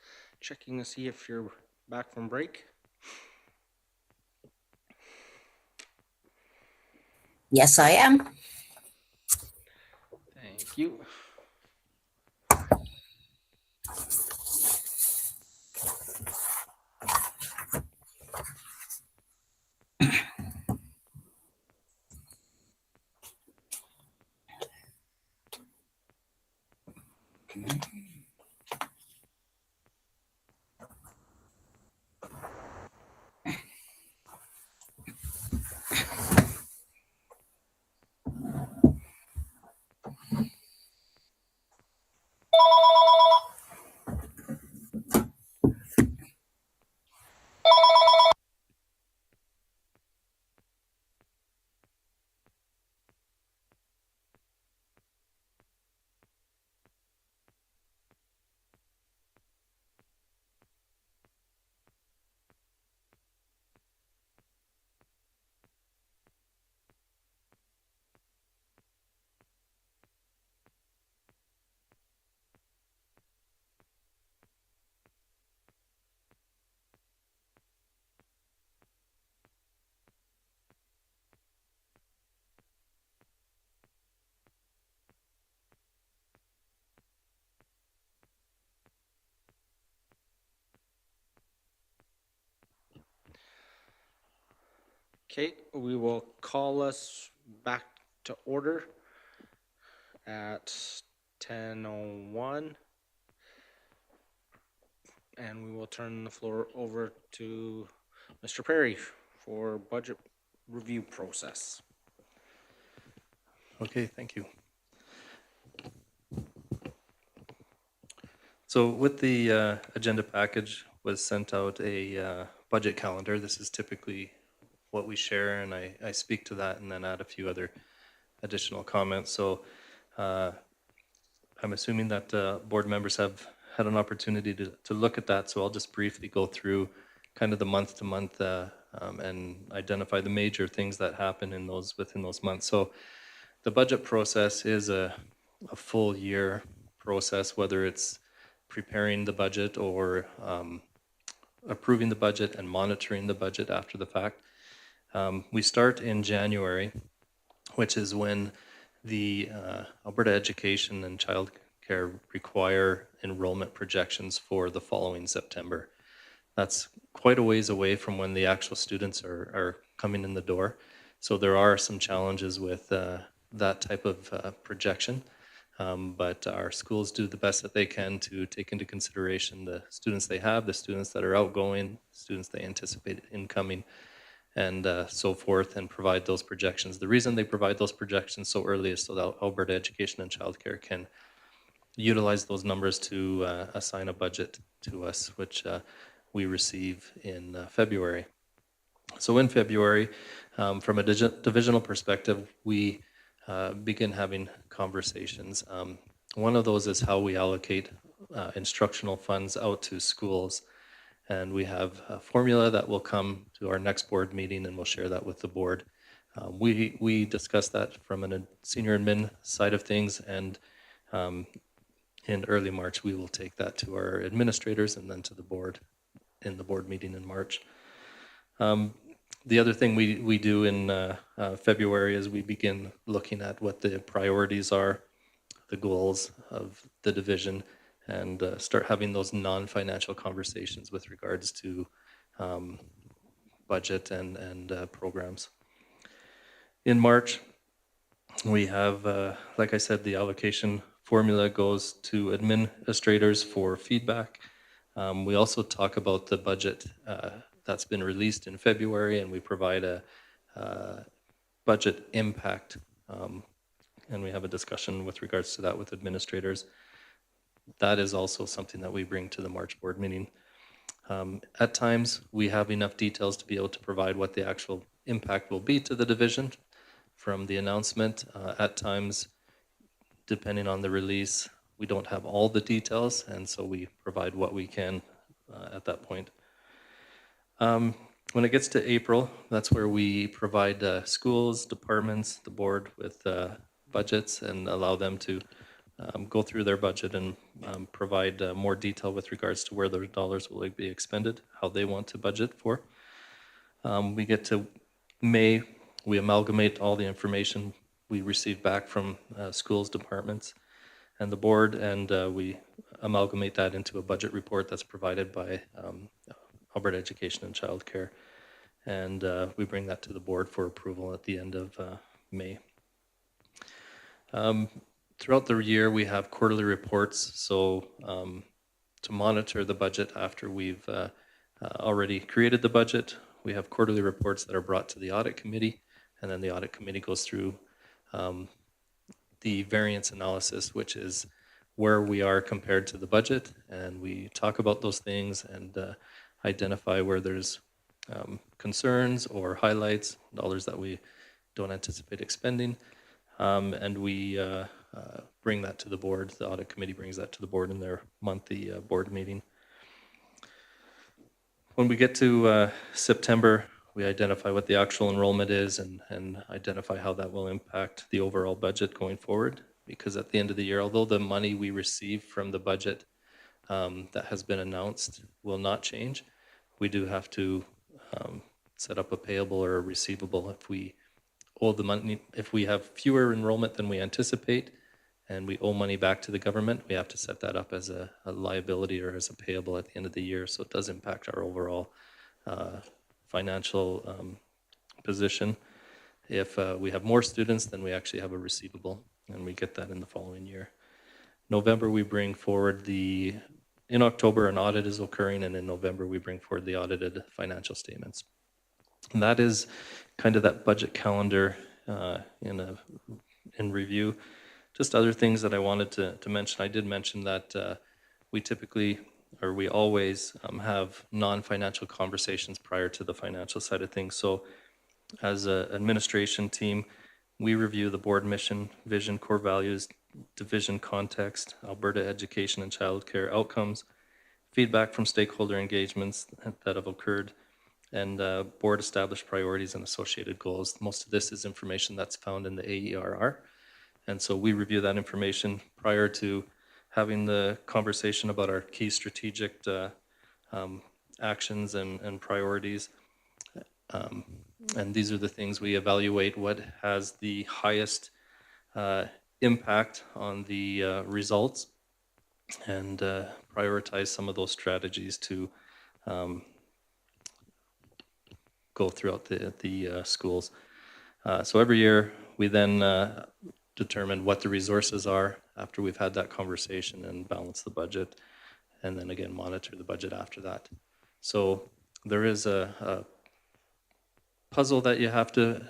S1: checking to see if you're back from break.
S5: Yes, I am.
S1: Thank you. Okay, we will call us back to order at 10:01, and we will turn the floor over to Mr. Perry for budget review process.
S8: Okay, thank you. So with the agenda package was sent out a budget calendar. This is typically what we share, and I speak to that and then add a few other additional comments. So I'm assuming that board members have had an opportunity to look at that. So I'll just briefly go through kind of the month to month and identify the major things that happen in within those months. So the budget process is a full year process, whether it's preparing the budget or approving the budget and monitoring the budget after the fact. We start in January, which is when the Alberta Education and Child Care require enrollment projections for the following September. That's quite a ways away from when the actual students are coming in the door. So there are some challenges with that type of projection. But our schools do the best that they can to take into consideration the students they have, the students that are outgoing, students they anticipate incoming, and so forth, and provide those projections. The reason they provide those projections so early is so that Alberta Education and Childcare can utilize those numbers to assign a budget to us, which we receive in February. So in February, from a divisional perspective, we begin having conversations. One of those is how we allocate instructional funds out to schools. And we have a formula that will come to our next board meeting, and we'll share that with the board. We discussed that from a senior admin side of things, and in early March, we will take that to our administrators and then to the board in the board meeting in March. The other thing we do in February is we begin looking at what the priorities are, the goals of the division, and start having those non-financial conversations with regards to budget and programs. In March, we have, like I said, the allocation formula goes to administrators for feedback. We also talk about the budget that's been released in February, and we provide a budget impact, and we have a discussion with regards to that with administrators. That is also something that we bring to the March board meeting. At times, we have enough details to be able to provide what the actual impact will be to the division from the announcement. At times, depending on the release, we don't have all the details, and so we provide what we can at that point. When it gets to April, that's where we provide schools, departments, the board with budgets and allow them to go through their budget and provide more detail with regards to where their dollars will be expended, how they want to budget for. We get to May, we amalgamate all the information we receive back from schools, departments, and the board, and we amalgamate that into a budget report that's provided by Alberta Education and Childcare. And we bring that to the board for approval at the end of May. Throughout the year, we have quarterly reports. So to monitor the budget after we've already created the budget, we have quarterly reports that are brought to the audit committee, and then the audit committee goes through the variance analysis, which is where we are compared to the budget, and we talk about those things and identify where there's concerns or highlights, dollars that we don't anticipate expending, and we bring that to the board. The audit committee brings that to the board in their monthly board meeting. When we get to September, we identify what the actual enrollment is and identify how that will impact the overall budget going forward. Because at the end of the year, although the money we receive from the budget that has been announced will not change, we do have to set up a payable or a receivable if we owe the money. If we have fewer enrollment than we anticipate and we owe money back to the government, we have to set that up as a liability or as a payable at the end of the year. So it does impact our overall financial position. If we have more students, then we actually have a receivable, and we get that in the following year. November, we bring forward in October, an audit is occurring, and in November, we bring forward the audited financial statements. And that is kind of that budget calendar in review. Just other things that I wanted to mention. I did mention that we always have non-financial conversations prior to the financial side of things. So as an administration team, we review the board mission, vision, core values, division context, Alberta education and childcare outcomes, feedback from stakeholder engagements that have occurred, and board established priorities and associated goals. Most of this is information that's found in the AERR. And so we review that information prior to having the conversation about our key strategic actions and priorities. And these are the things we evaluate: what has the highest impact on the results, and prioritize some of those strategies to go throughout the schools. So every year we then determine what the resources are after we've had that conversation and balance the budget, and then again monitor the budget after that. So there is a puzzle that you have to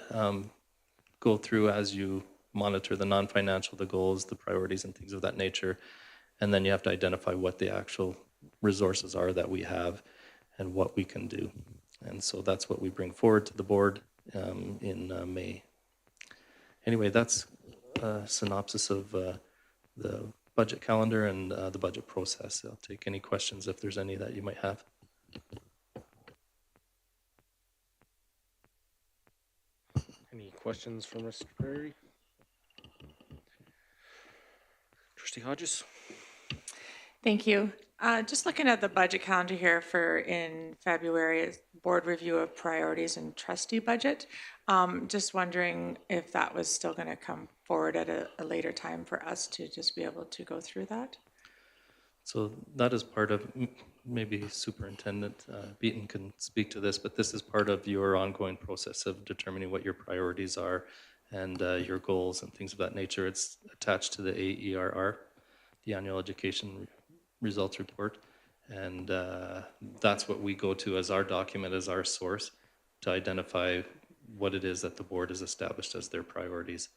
S8: go through as you monitor the non-financial, the goals, the priorities, and things of that nature. And then you have to identify what the actual resources are that we have and what we can do. And so that's what we bring forward to the board in May. Anyway, that's a synopsis of the budget calendar and the budget process. I'll take any questions if there's any that you might have.
S1: Any questions for Mr. Prairie? Trustee Hodges?
S3: Thank you. Just looking at the budget calendar here for in February, board review of priorities and trustee budget. Just wondering if that was still going to come forward at a later time for us to just be able to go through that.
S8: So that is part of, maybe Superintendent Beaton can speak to this, but this is part of your ongoing process of determining what your priorities are and your goals and things of that nature. It's attached to the AERR, the Annual Education Results Report, and that's what we go to as our document, as our source to identify what it is that the board has established as their priorities.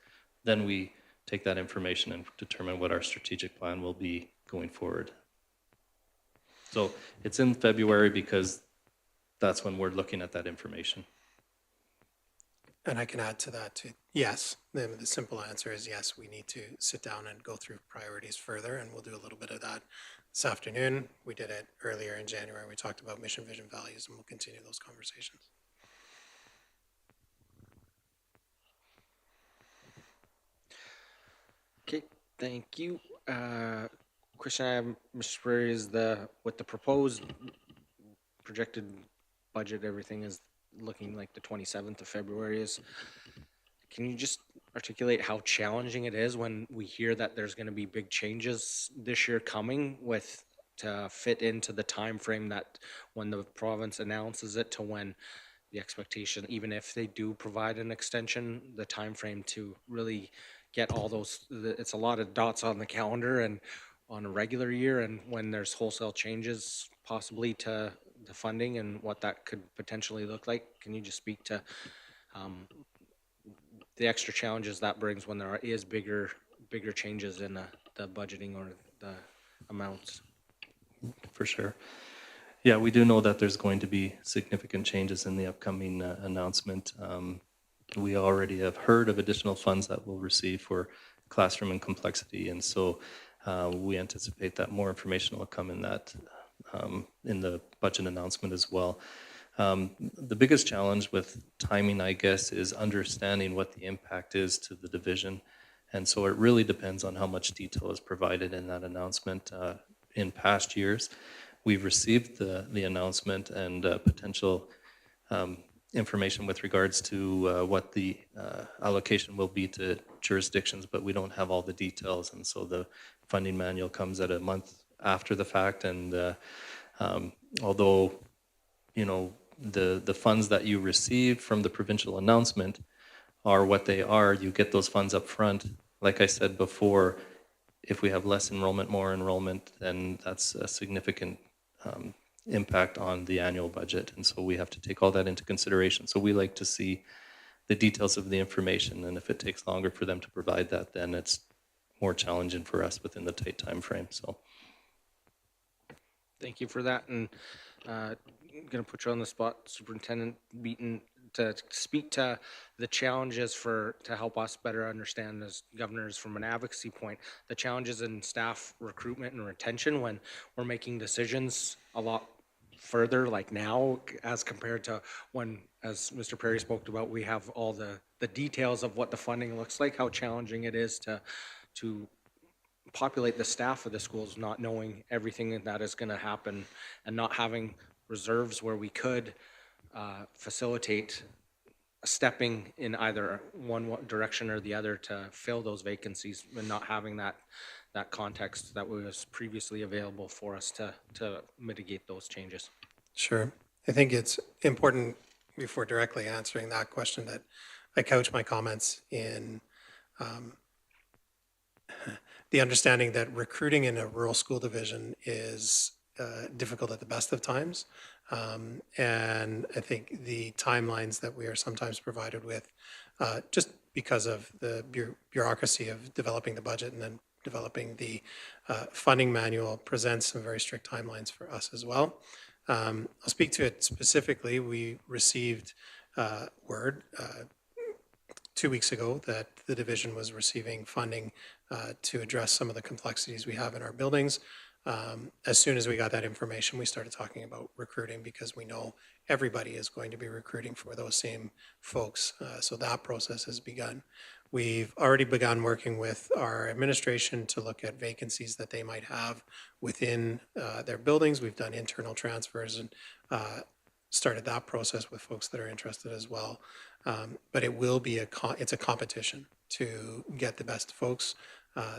S8: Then we take that information and determine what our strategic plan will be going forward. So it's in February because that's when we're looking at that information.
S7: And I can add to that too. Yes, the simple answer is yes, we need to sit down and go through priorities further, and we'll do a little bit of that this afternoon. We did it earlier in January. We talked about mission, vision, values, and we'll continue those conversations.
S1: Okay, thank you. question I have, Mr. Prairie, is with the proposed projected budget, everything is looking like the 27th of February is. Can you just articulate how challenging it is when we hear that there's going to be big changes this year coming with to fit into the time frame that when the province announces it to when the expectation, even if they do provide an extension, the time frame to really get all those, it's a lot of dots on the calendar and on a regular year, and when there's wholesale changes possibly to the funding and what that could potentially look like. Can you just speak to the extra challenges that brings when there is bigger changes in the budgeting or the amounts?
S8: For sure. Yeah, we do know that there's going to be significant changes in the upcoming announcement. We already have heard of additional funds that we'll receive for classroom and complexity, and so we anticipate that more information will come in that in the budget announcement as well. The biggest challenge with timing, I guess, is understanding what the impact is to the division, and so it really depends on how much detail is provided in that announcement. In past years, we've received the announcement and potential information with regards to what the allocation will be to jurisdictions, but we don't have all the details, and so the funding manual comes at a month after the fact. And although, you know, the funds that you receive from the provincial announcement are what they are, you get those funds up front. Like I said before, if we have less enrollment, more enrollment, then that's a significant impact on the annual budget. And so we have to take all that into consideration. So we like to see the details of the information, and if it takes longer for them to provide that, then it's more challenging for us within the tight time frame. So
S1: Thank you for that. And I'm going to put you on the spot, Superintendent Beaton, to speak to the challenges to help us better understand as governors from an advocacy point, the challenges in staff recruitment and retention when we're making decisions a lot further, like now, as compared to when, as Mr. Perry spoke about, we have all the details of what the funding looks like, how challenging it is to populate the staff of the schools, not knowing everything that is going to happen and not having reserves where we could facilitate stepping in either one direction or the other to fill those vacancies, and not having that context that was previously available for us to mitigate those changes.
S7: Sure. I think it's important, before directly answering that question, that I couch my comments in the understanding that recruiting in a rural school division is difficult at the best of times. And I think the timelines that we are sometimes provided with, just because of the bureaucracy of developing the budget and then developing the funding manual, presents some very strict timelines for us as well. I'll speak to it specifically. We received word 2 weeks ago that the division was receiving funding to address some of the complexities we have in our buildings. As soon as we got that information, we started talking about recruiting, because we know everybody is going to be recruiting for those same folks. So that process has begun. We've already begun working with our administration to look at vacancies that they might have within their buildings. We've done internal transfers and started that process with folks that are interested as well. But it will be it's a competition to get the best folks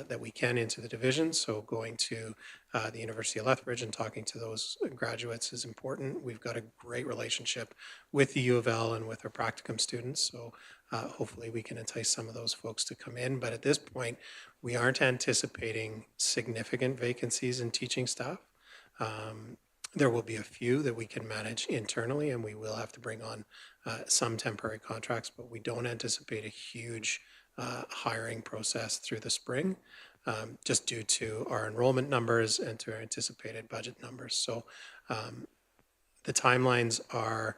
S7: that we can into the division. So going to the University of Lethbridge and talking to those graduates is important. We've got a great relationship with the U of L and with our practicum students. So hopefully we can entice some of those folks to come in. But at this point, we aren't anticipating significant vacancies in teaching staff. There will be a few that we can manage internally, and we will have to bring on some temporary contracts, but we don't anticipate a huge hiring process through the spring, just due to our enrollment numbers and to our anticipated budget numbers. So the timelines are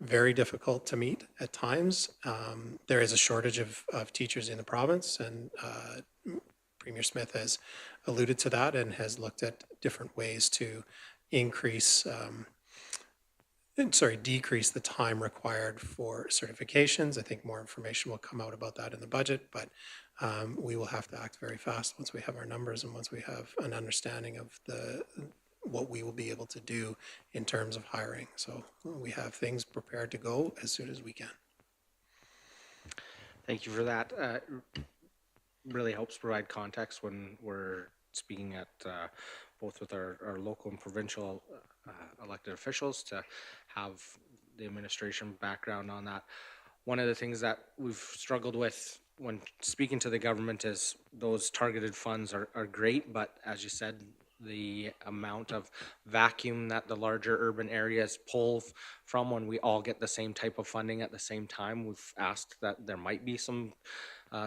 S7: very difficult to meet at times. There is a shortage of teachers in the province, and Premier Smith has alluded to that and has looked at different ways to decrease the time required for certifications. I think more information will come out about that in the budget, but we will have to act very fast once we have our numbers and once we have an understanding of what we will be able to do in terms of hiring. So we have things prepared to go as soon as we can.
S1: Thank you for that. Really helps provide context when we're speaking at both with our local and provincial elected officials to have the administration background on that. One of the things that we've struggled with when speaking to the government is those targeted funds are great, but as you said, the amount of vacuum that the larger urban areas pull from when we all get the same type of funding at the same time. We've asked that there might be some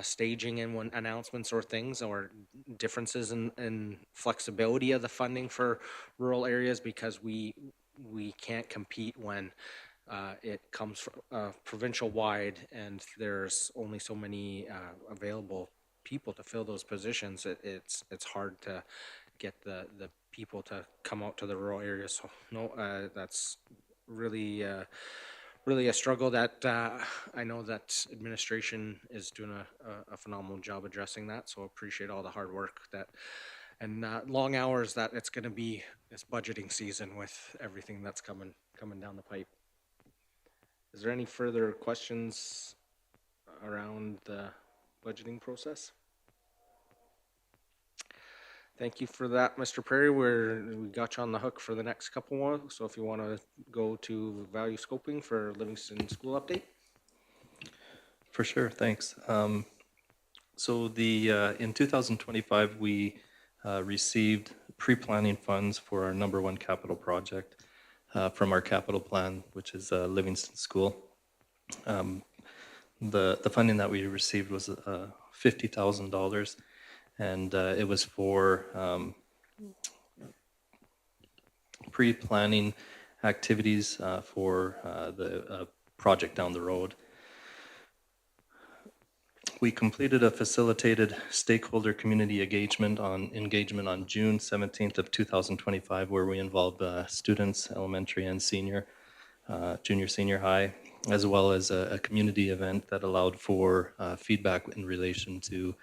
S1: staging in when announcements or things or differences in flexibility of the funding for rural areas, because we can't compete when it comes from provincial wide and there's only so many available people to fill those positions. It's hard to get the people to come out to the rural areas. So no, that's really really a struggle that I know that administration is doing a phenomenal job addressing that. So appreciate all the hard work that and long hours that it's going to be this budgeting season with everything that's coming down the pipe. Is there any further questions around the budgeting process? Thank you for that, Mr. Prairie. We got you on the hook for the next couple more. So if you want to go to value scoping for Livingstone School update.
S8: For sure, thanks. So in 2025, we received pre-planning funds for our number one capital project from our capital plan, which is Livingstone School. The funding that we received was $50,000, and it was for pre-planning activities for the project down the road. We completed a facilitated stakeholder community engagement on June 17th of 2025, where we involved students, elementary and senior, junior, senior high, as well as a community event that allowed for feedback in relation to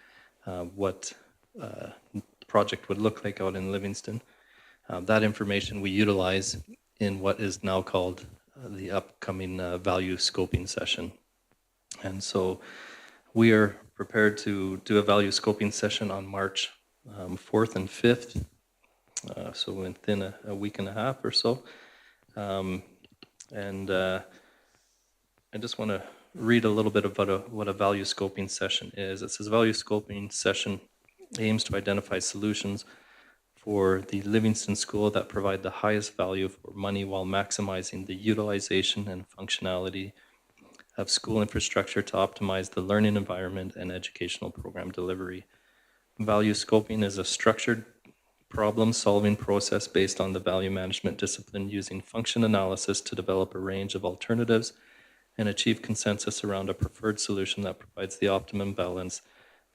S8: what the project would look like out in Livingstone. That information we utilize in what is now called the upcoming value scoping session. And so we are prepared to do a value scoping session on March 4th and 5th, so within a week and a half or so. I just want to read a little bit about what a value scoping session is. It says value scoping session aims to identify solutions for the Livingstone School that provide the highest value for money while maximizing the utilization and functionality of school infrastructure to optimize the learning environment and educational program delivery. Value scoping is a structured problem-solving process based on the value management discipline using function analysis to develop a range of alternatives and achieve consensus around a preferred solution that provides the optimum balance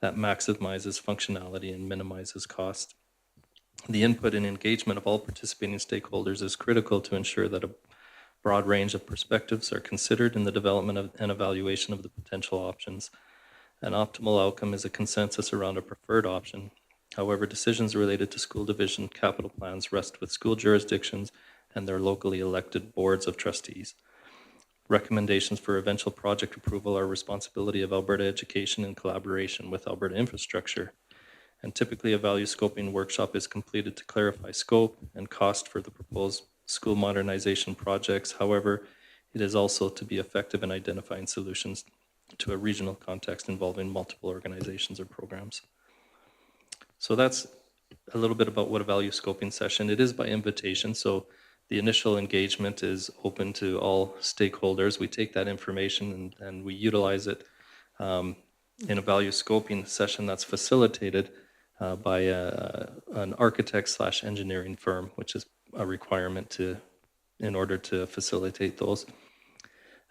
S8: that maximizes functionality and minimizes cost. The input and engagement of all participating stakeholders is critical to ensure that a broad range of perspectives are considered in the development of and evaluation of the potential options. An optimal outcome is a consensus around a preferred option. However, decisions related to school division capital plans rest with school jurisdictions and their locally elected boards of trustees. Recommendations for eventual project approval are responsibility of Alberta Education in collaboration with Alberta Infrastructure. And typically a value scoping workshop is completed to clarify scope and cost for the proposed school modernization projects. However, it is also to be effective in identifying solutions to a regional context involving multiple organizations or programs. So that's a little bit about what a value scoping session. It is by invitation, so the initial engagement is open to all stakeholders. We take that information and we utilize it in a value scoping session that's facilitated by an architect/engineering firm, which is a requirement in order to facilitate those.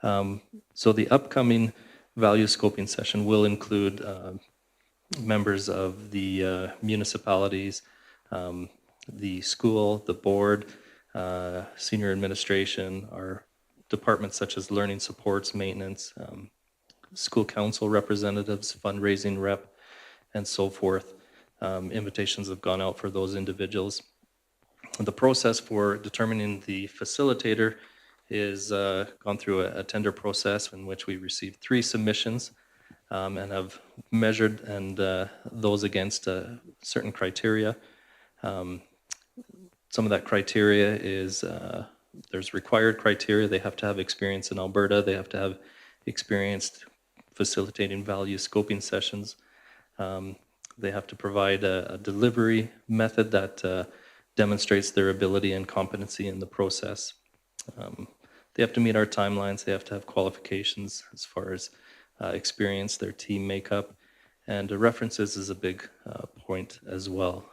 S8: So the upcoming value scoping session will include members of the municipalities, the school, the board, senior administration, our departments such as learning supports, maintenance, school council representatives, fundraising rep, and so forth. Invitations have gone out for those individuals. The process for determining the facilitator is gone through a tender process in which we received 3 submissions and have measured and those against certain criteria. Some of that criteria is there's required criteria. They have to have experience in Alberta. They have to have experienced facilitating value scoping sessions. They have to provide a delivery method that demonstrates their ability and competency in the process. They have to meet our timelines. They have to have qualifications as far as experience, their team makeup, and references is a big point as well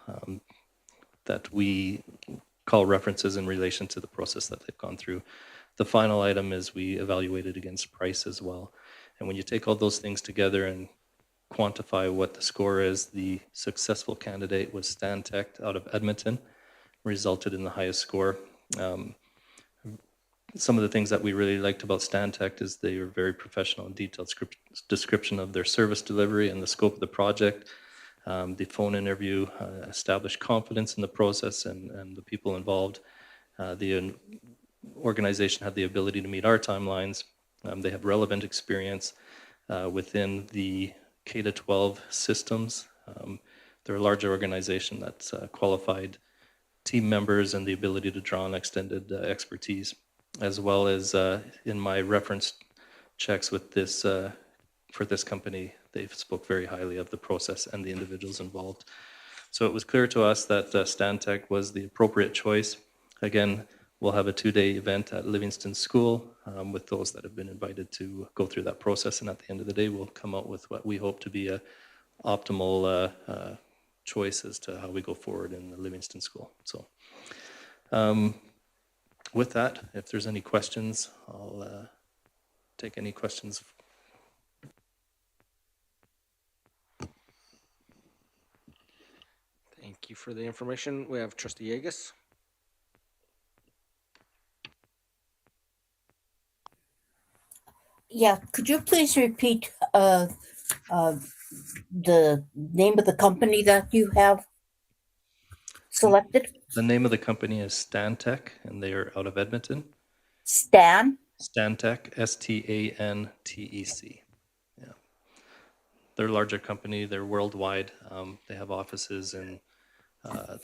S8: that we call references in relation to the process that they've gone through. The final item is we evaluated against price as well. And when you take all those things together and quantify what the score is, the successful candidate was Stantec out of Edmonton, resulted in the highest score. Some of the things that we really liked about Stantec is they were very professional and detailed description of their service delivery and the scope of the project. The phone interview established confidence in the process and the people involved. The organization had the ability to meet our timelines. They have relevant experience within the K-12 systems. They're a larger organization that's qualified team members and the ability to draw on extended expertise, as well as in my reference checks with this for this company, they've spoke very highly of the process and the individuals involved. So it was clear to us that Stantec was the appropriate choice. Again, we'll have a 2-day event at Livingstone School with those that have been invited to go through that process, and at the end of the day, we'll come out with what we hope to be a optimal choice as to how we go forward in the Livingstone School. So with that, if there's any questions, I'll take any questions.
S1: Thank you for the information. We have Trustee Yegus.
S5: Yeah, could you please repeat the name of the company that you have selected?
S8: The name of the company is Stantec, and they are out of Edmonton.
S5: Stan?
S8: Stantec, Stantec. Yeah. They're a larger company. They're worldwide. They have offices in,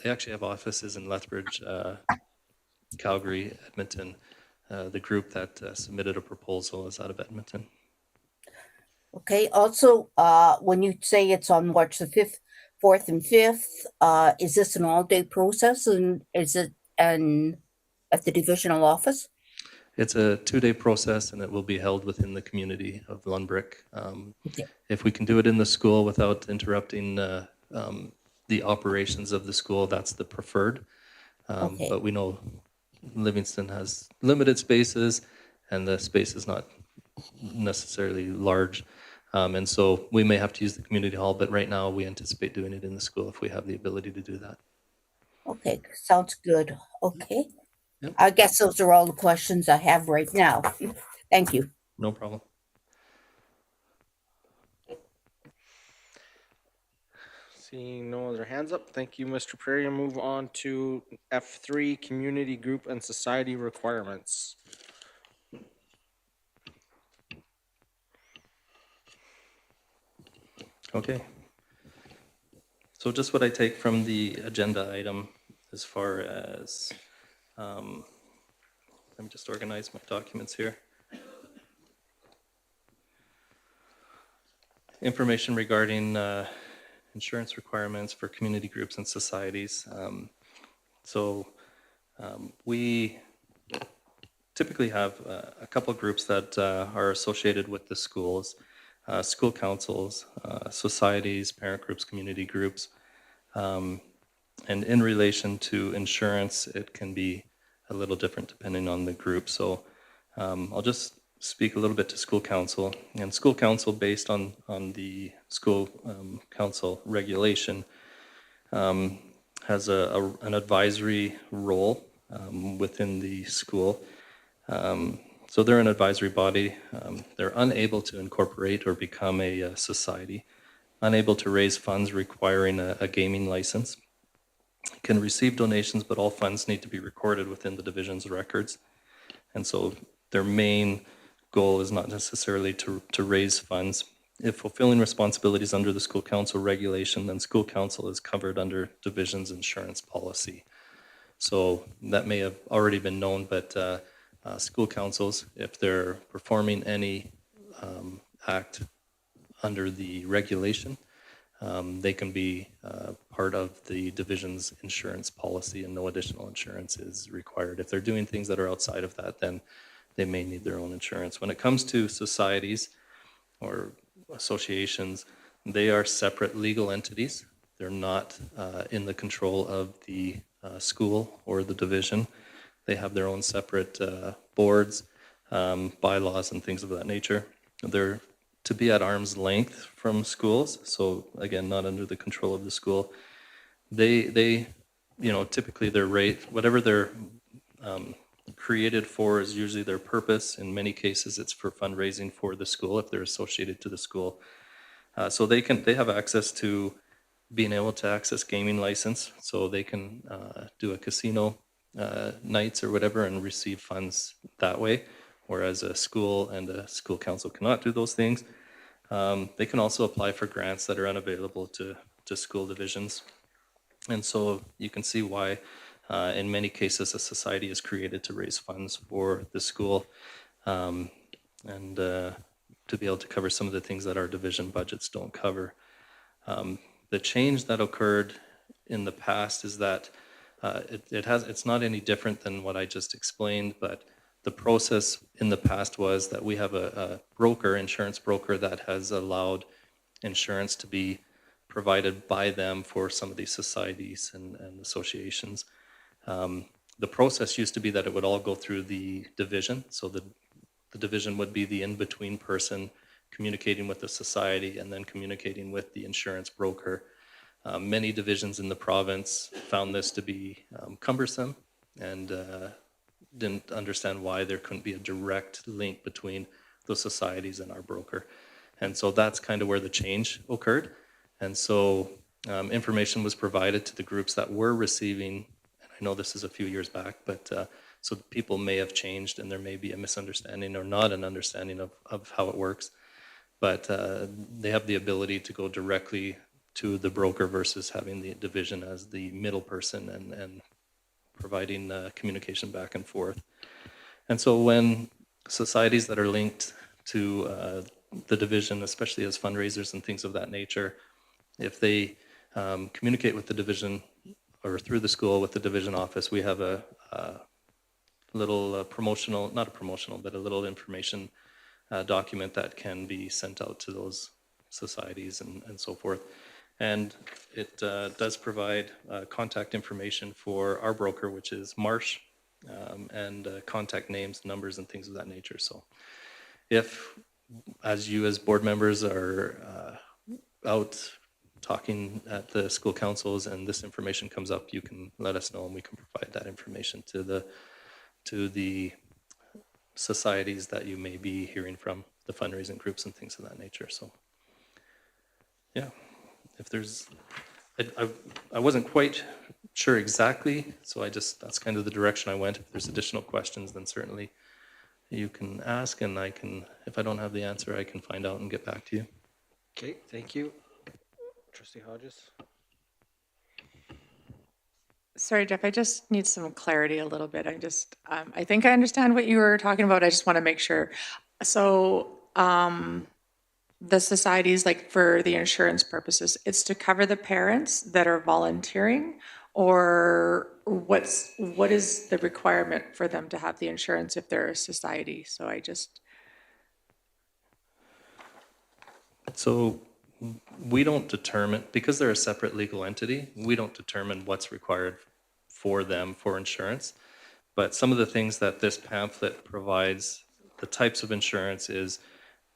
S8: they actually have offices in Lethbridge, Calgary, Edmonton. The group that submitted a proposal is out of Edmonton.
S5: Okay, also, when you say it's on March the 5th, 4th and 5th, is this an all-day process, and is it at the divisional office?
S8: It's a 2-day process, and it will be held within the community of Lundbrick.
S5: Okay.
S8: If we can do it in the school without interrupting the operations of the school, that's the preferred.
S5: Okay.
S8: But we know Livingston has limited spaces, and the space is not necessarily large. And so we may have to use the community hall, but right now we anticipate doing it in the school if we have the ability to do that.
S5: Okay, sounds good. Okay.
S8: Yep.
S5: I guess those are all the questions I have right now. Thank you.
S8: No problem.
S1: Seeing no other hands up, thank you, Mr. Prairie. And move on to F3, community group and society requirements.
S8: Okay. So just what I take from the agenda item as far as, let me just organize my documents here. Information regarding insurance requirements for community groups and societies. We typically have a couple of groups that are associated with the schools. School councils, societies, parent groups, community groups. And in relation to insurance, it can be a little different depending on the group. So I'll just speak a little bit to school council. And school council, based on the school council regulation, has an advisory role within the school. So they're an advisory body. They're unable to incorporate or become a society. unable to raise funds requiring a gaming license can receive donations, but all funds need to be recorded within the division's records. And so their main goal is not necessarily to raise funds. If fulfilling responsibilities under the school council regulation, then school council is covered under division's insurance policy. So that may have already been known, but school councils, if they're performing any act under the regulation, they can be part of the division's insurance policy, and no additional insurance is required. If they're doing things that are outside of that, then they may need their own insurance. When it comes to societies or associations, they are separate legal entities. They're not in the control of the school or the division. They have their own separate boards, bylaws, and things of that nature. They're to be at arm's length from schools, so again, not under the control of the school. They typically their rate, whatever they're created for is usually their purpose. In many cases, it's for fundraising for the school if they're associated to the school. So they have access to being able to access gaming license, so they can do a casino nights or whatever and receive funds that way, whereas a school and a school council cannot do those things. They can also apply for grants that are unavailable to school divisions. And so you can see why in many cases a society is created to raise funds for the school and to be able to cover some of the things that our division budgets don't cover. The change that occurred in the past is that it's not any different than what I just explained, but the process in the past was that we have a broker, insurance broker, that has allowed insurance to be provided by them for some of these societies and associations. The process used to be that it would all go through the division, so the division would be the in-between person communicating with the society and then communicating with the insurance broker. Many divisions in the province found this to be cumbersome and didn't understand why there couldn't be a direct link between those societies and our broker. And so that's kind of where the change occurred. And so information was provided to the groups that were receiving, and I know this is a few years back, but so people may have changed and there may be a misunderstanding or not an understanding of how it works. But they have the ability to go directly to the broker versus having the division as the middle person and providing communication back and forth. And so when societies that are linked to the division, especially as fundraisers and things of that nature, if they communicate with the division or through the school with the division office, we have a little promotional, not a promotional, but a little information document that can be sent out to those societies and so forth. And it does provide contact information for our broker, which is Marsh, and contact names, numbers, and things of that nature. So if, as you as board members are out talking at the school councils and this information comes up, you can let us know and we can provide that information to the societies that you may be hearing from, the fundraising groups and things of that nature. So yeah, if there's, I wasn't quite sure exactly, so that's kind of the direction I went. If there's additional questions, then certainly you can ask, and I can, if I don't have the answer, I can find out and get back to you.
S1: Okay, thank you. Trustee Hodges?
S3: Sorry, Jeff, I just need some clarity a little bit. I think I understand what you were talking about. I just want to make sure. So, the societies, like for the insurance purposes, it's to cover the parents that are volunteering, or what is the requirement for them to have the insurance if they're a society?
S8: So we don't determine, because they're a separate legal entity, we don't determine what's required for them for insurance. But some of the things that this pamphlet provides, the types of insurance is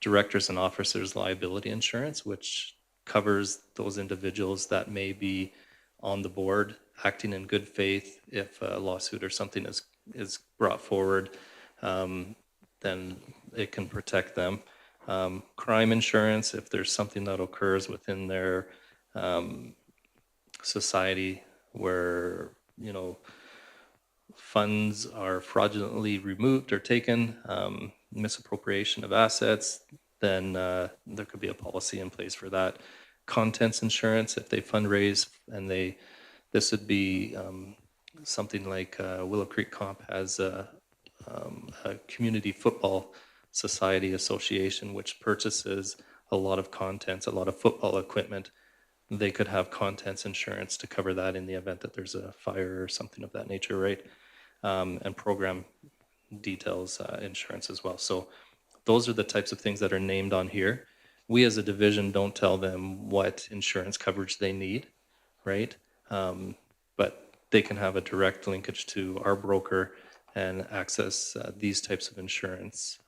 S8: directors and officers liability insurance, which covers those individuals that may be on the board acting in good faith. If a lawsuit or something is brought forward, then it can protect them. Crime insurance, if there's something that occurs within their society where, funds are fraudulently removed or taken, misappropriation of assets, then there could be a policy in place for that. Contents insurance, if they fundraise and this would be something like Willow Creek Comp has a community football society association which purchases a lot of contents, a lot of football equipment. They could have contents insurance to cover that in the event that there's a fire or something of that nature, right? And program details insurance as well. So those are the types of things that are named on here. We as a division don't tell them what insurance coverage they need, right? But they can have a direct linkage to our broker and access these types of insurance.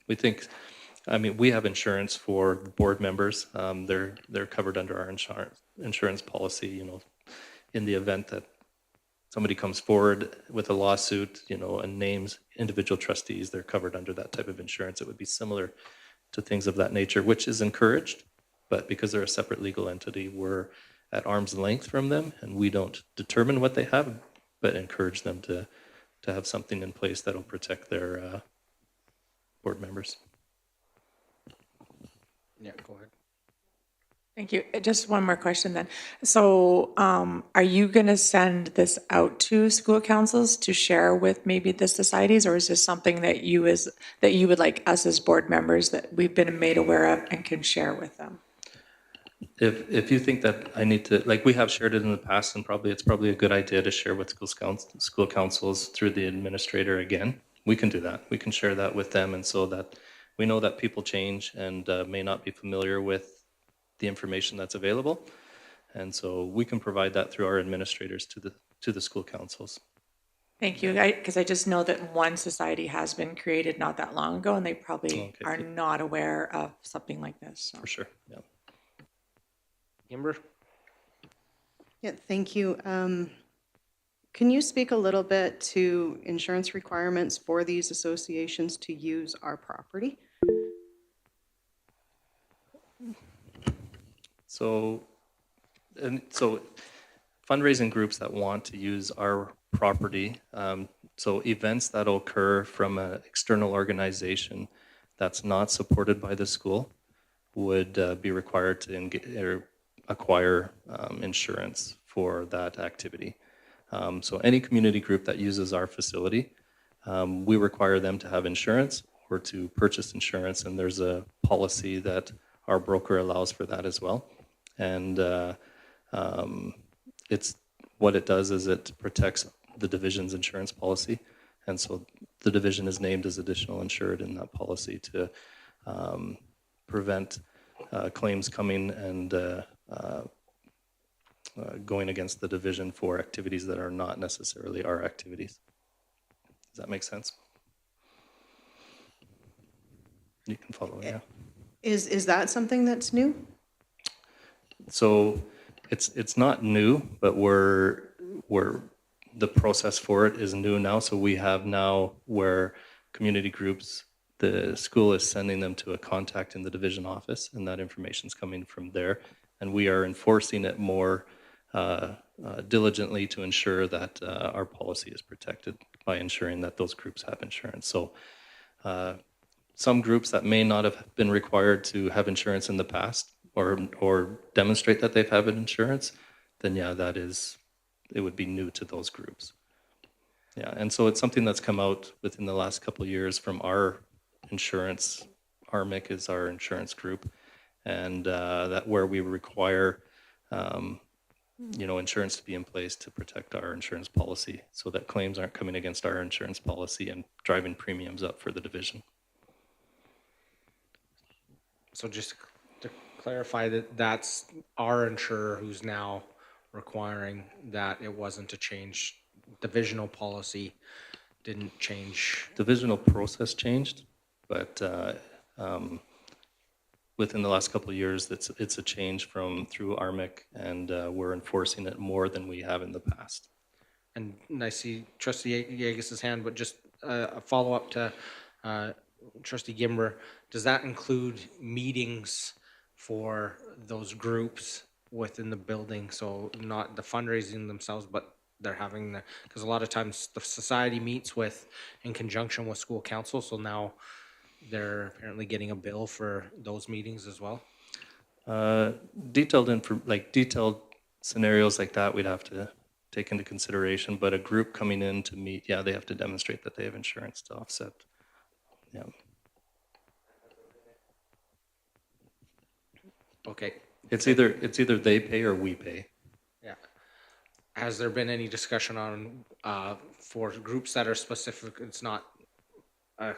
S8: We have insurance for board members. They're covered under our insurance policy. In the event that somebody comes forward with a lawsuit, and names individual trustees, they're covered under that type of insurance. It would be similar to things of that nature, which is encouraged, but because they're a separate legal entity, we're at arm's length from them, and we don't determine what they have, but encourage them to have something in place that'll protect their board members.
S1: Yeah, go ahead.
S3: Thank you. Just one more question then. So are you going to send this out to school councils to share with maybe the societies, or is this something that you would like us as board members that we've been made aware of and can share with them?
S8: If you think that I need to, like we have shared it in the past, and it's probably a good idea to share with school councils through the administrator again, we can do that. We can share that with them, and so that we know that people change and may not be familiar with the information that's available, and so we can provide that through our administrators to the school councils.
S3: Thank you, because I just know that one society has been created not that long ago, and they probably are not aware of something like this. So.
S8: For sure, yeah.
S1: Amber?
S4: Yeah, thank you. Can you speak a little bit to insurance requirements for these associations to use our property?
S8: So fundraising groups that want to use our property, so events that occur from an external organization that's not supported by the school would be required to acquire insurance for that activity. So any community group that uses our facility, we require them to have insurance or to purchase insurance, and there's a policy that our broker allows for that as well. And it's what it does is it protects the division's insurance policy, and so the division is named as additional insured in that policy to prevent claims coming and going against the division for activities that are not necessarily our activities. Does that make sense? You can follow, yeah.
S4: Is that something that's new?
S8: So it's not new, but the process for it is new now. So we have now where community groups, the school is sending them to a contact in the division office, and that information is coming from there. And we are enforcing it more diligently to ensure that our policy is protected by ensuring that those groups have insurance. So some groups that may not have been required to have insurance in the past or demonstrate that they've had insurance, then yeah, it would be new to those groups. Yeah, and so it's something that's come out within the last couple of years from our insurance. RMIC is our insurance group, and that where we require insurance to be in place to protect our insurance policy so that claims aren't coming against our insurance policy and driving premiums up for the division.
S1: So just to clarify that's our insurer who's now requiring that it wasn't a change. Divisional policy didn't change.
S8: Divisional process changed, but within the last couple of years, it's a change through RMIC, and we're enforcing it more than we have in the past.
S1: And I see Trustee Yeagis's hand, but just a follow-up to Trustee Gimber, does that include meetings for those groups within the building? So not the fundraising themselves, but they're having the, because a lot of times the society meets with, in conjunction with school council, so now they're apparently getting a bill for those meetings as well?
S8: Detailed scenarios like that, we'd have to take into consideration, but a group coming in to meet, yeah, they have to demonstrate that they have insurance to offset. Yeah.
S1: Okay,
S8: It's either they pay or we pay.
S1: yeah. Has there been any discussion on, for groups that are specific, it's not a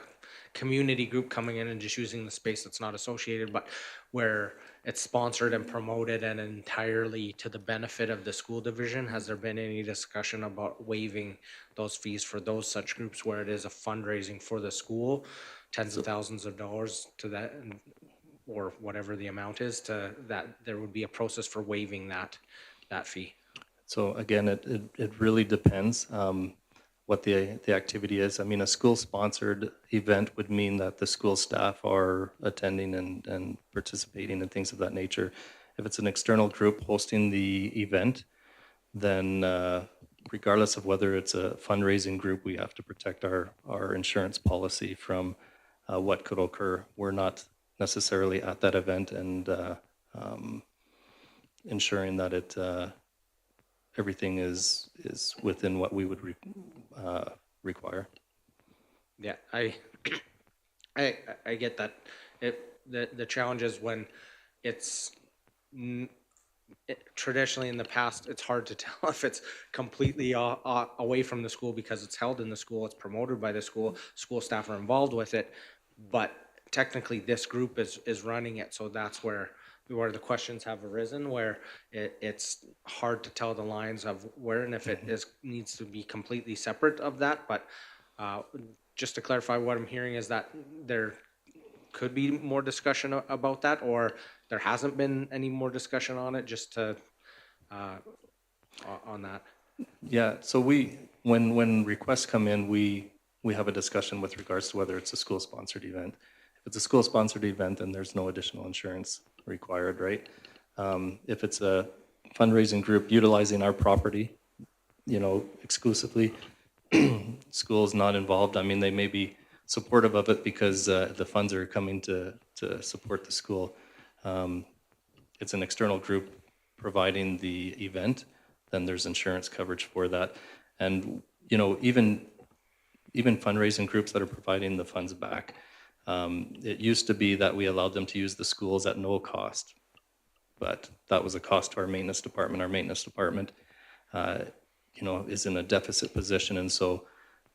S1: community group coming in and just using the space that's not associated, but where it's sponsored and promoted and entirely to the benefit of the school division? Has there been any discussion about waiving those fees for those such groups where it is a fundraising for the school, tens of thousands of dollars to that, or whatever the amount is, to that, there would be a process for waiving that fee?
S8: So again, it really depends what the activity is. I mean, a school-sponsored event would mean that the school staff are attending and participating and things of that nature. If it's an external group hosting the event, then regardless of whether it's a fundraising group, we have to protect our insurance policy from what could occur. We're not necessarily at that event and ensuring that everything is within what we would require.
S1: Yeah, I get that. The challenge is when it's traditionally in the past, it's hard to tell if it's completely away from the school because it's held in the school, it's promoted by the school staff are involved with it, but technically this group is running it, so that's where the questions have arisen, where it's hard to tell the lines of where and if it needs to be completely separate of that. But just to clarify, what I'm hearing is that there could be more discussion about that, or there hasn't been any more discussion on it, just to on that.
S8: Yeah, so when requests come in, we have a discussion with regards to whether it's a school-sponsored event. If it's a school-sponsored event, then there's no additional insurance required, right? If it's a fundraising group utilizing our property, exclusively, school's not involved. I mean, they may be supportive of it because the funds are coming to support the school. It's an external group providing the event, then there's insurance coverage for that. And, even fundraising groups that are providing the funds back, it used to be that we allowed them to use the schools at no cost, but that was a cost to our maintenance department. Our maintenance department, is in a deficit position, and so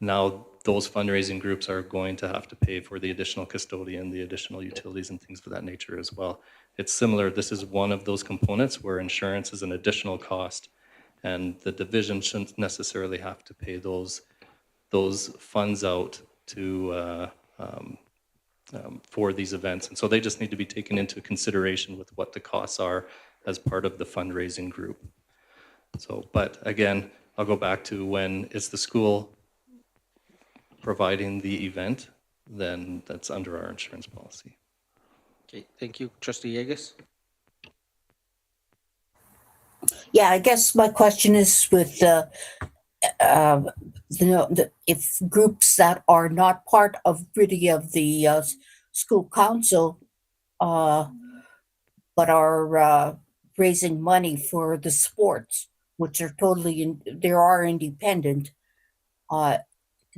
S8: now those fundraising groups are going to have to pay for the additional custodian, the additional utilities and things of that nature as well. It's similar. This is one of those components where insurance is an additional cost, and the division shouldn't necessarily have to pay those funds out to for these events. And so they just need to be taken into consideration with what the costs are as part of the fundraising group. So, but again, I'll go back to when it's the school providing the event, then that's under our insurance policy.
S1: Okay, thank you. Trustee Yegus?
S5: Yeah, I guess my question is with if groups that are not part of really of the school council, but are raising money for the sports, which are they are independent.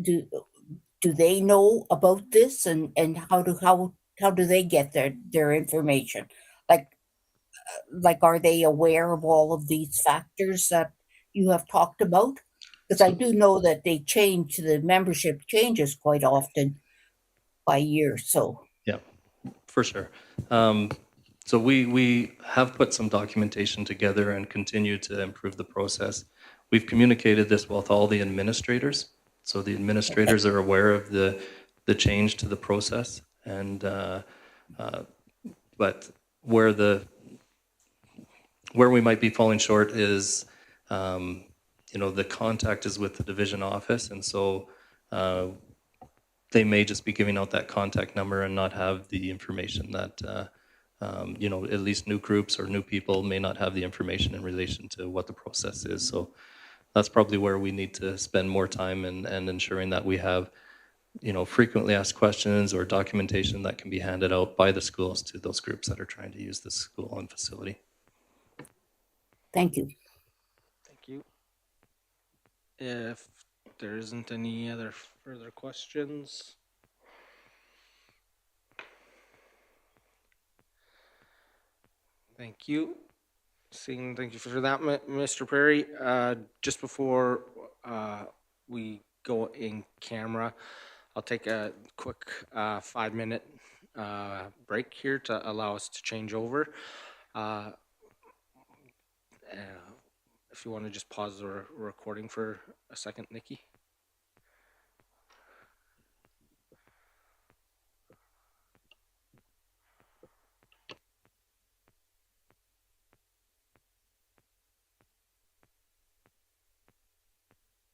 S5: Do they know about this, and how do they get their information? Like are they aware of all of these factors that you have talked about? Because I do know that the membership changes quite often by year. So
S8: Yeah, for sure. So we have put some documentation together and continue to improve the process. We've communicated this with all the administrators, so the administrators are aware of the change to the process. And but where we might be falling short is, the contact is with the division office, and so they may just be giving out that contact number and not have the information that, you know, at least new groups or new people may not have the information in relation to what the process is. So that's probably where we need to spend more time and ensuring that we have, you know, frequently asked questions or documentation that can be handed out by the schools to those groups that are trying to use the school and facility.
S5: Thank you.
S1: Thank you. If there isn't any other further questions, thank you. Thank you for that, Mr. Perry. Just before we go in camera, I'll take a quick 5-minute break here to allow us to change over. If you want to just pause the recording for a second, Nikki.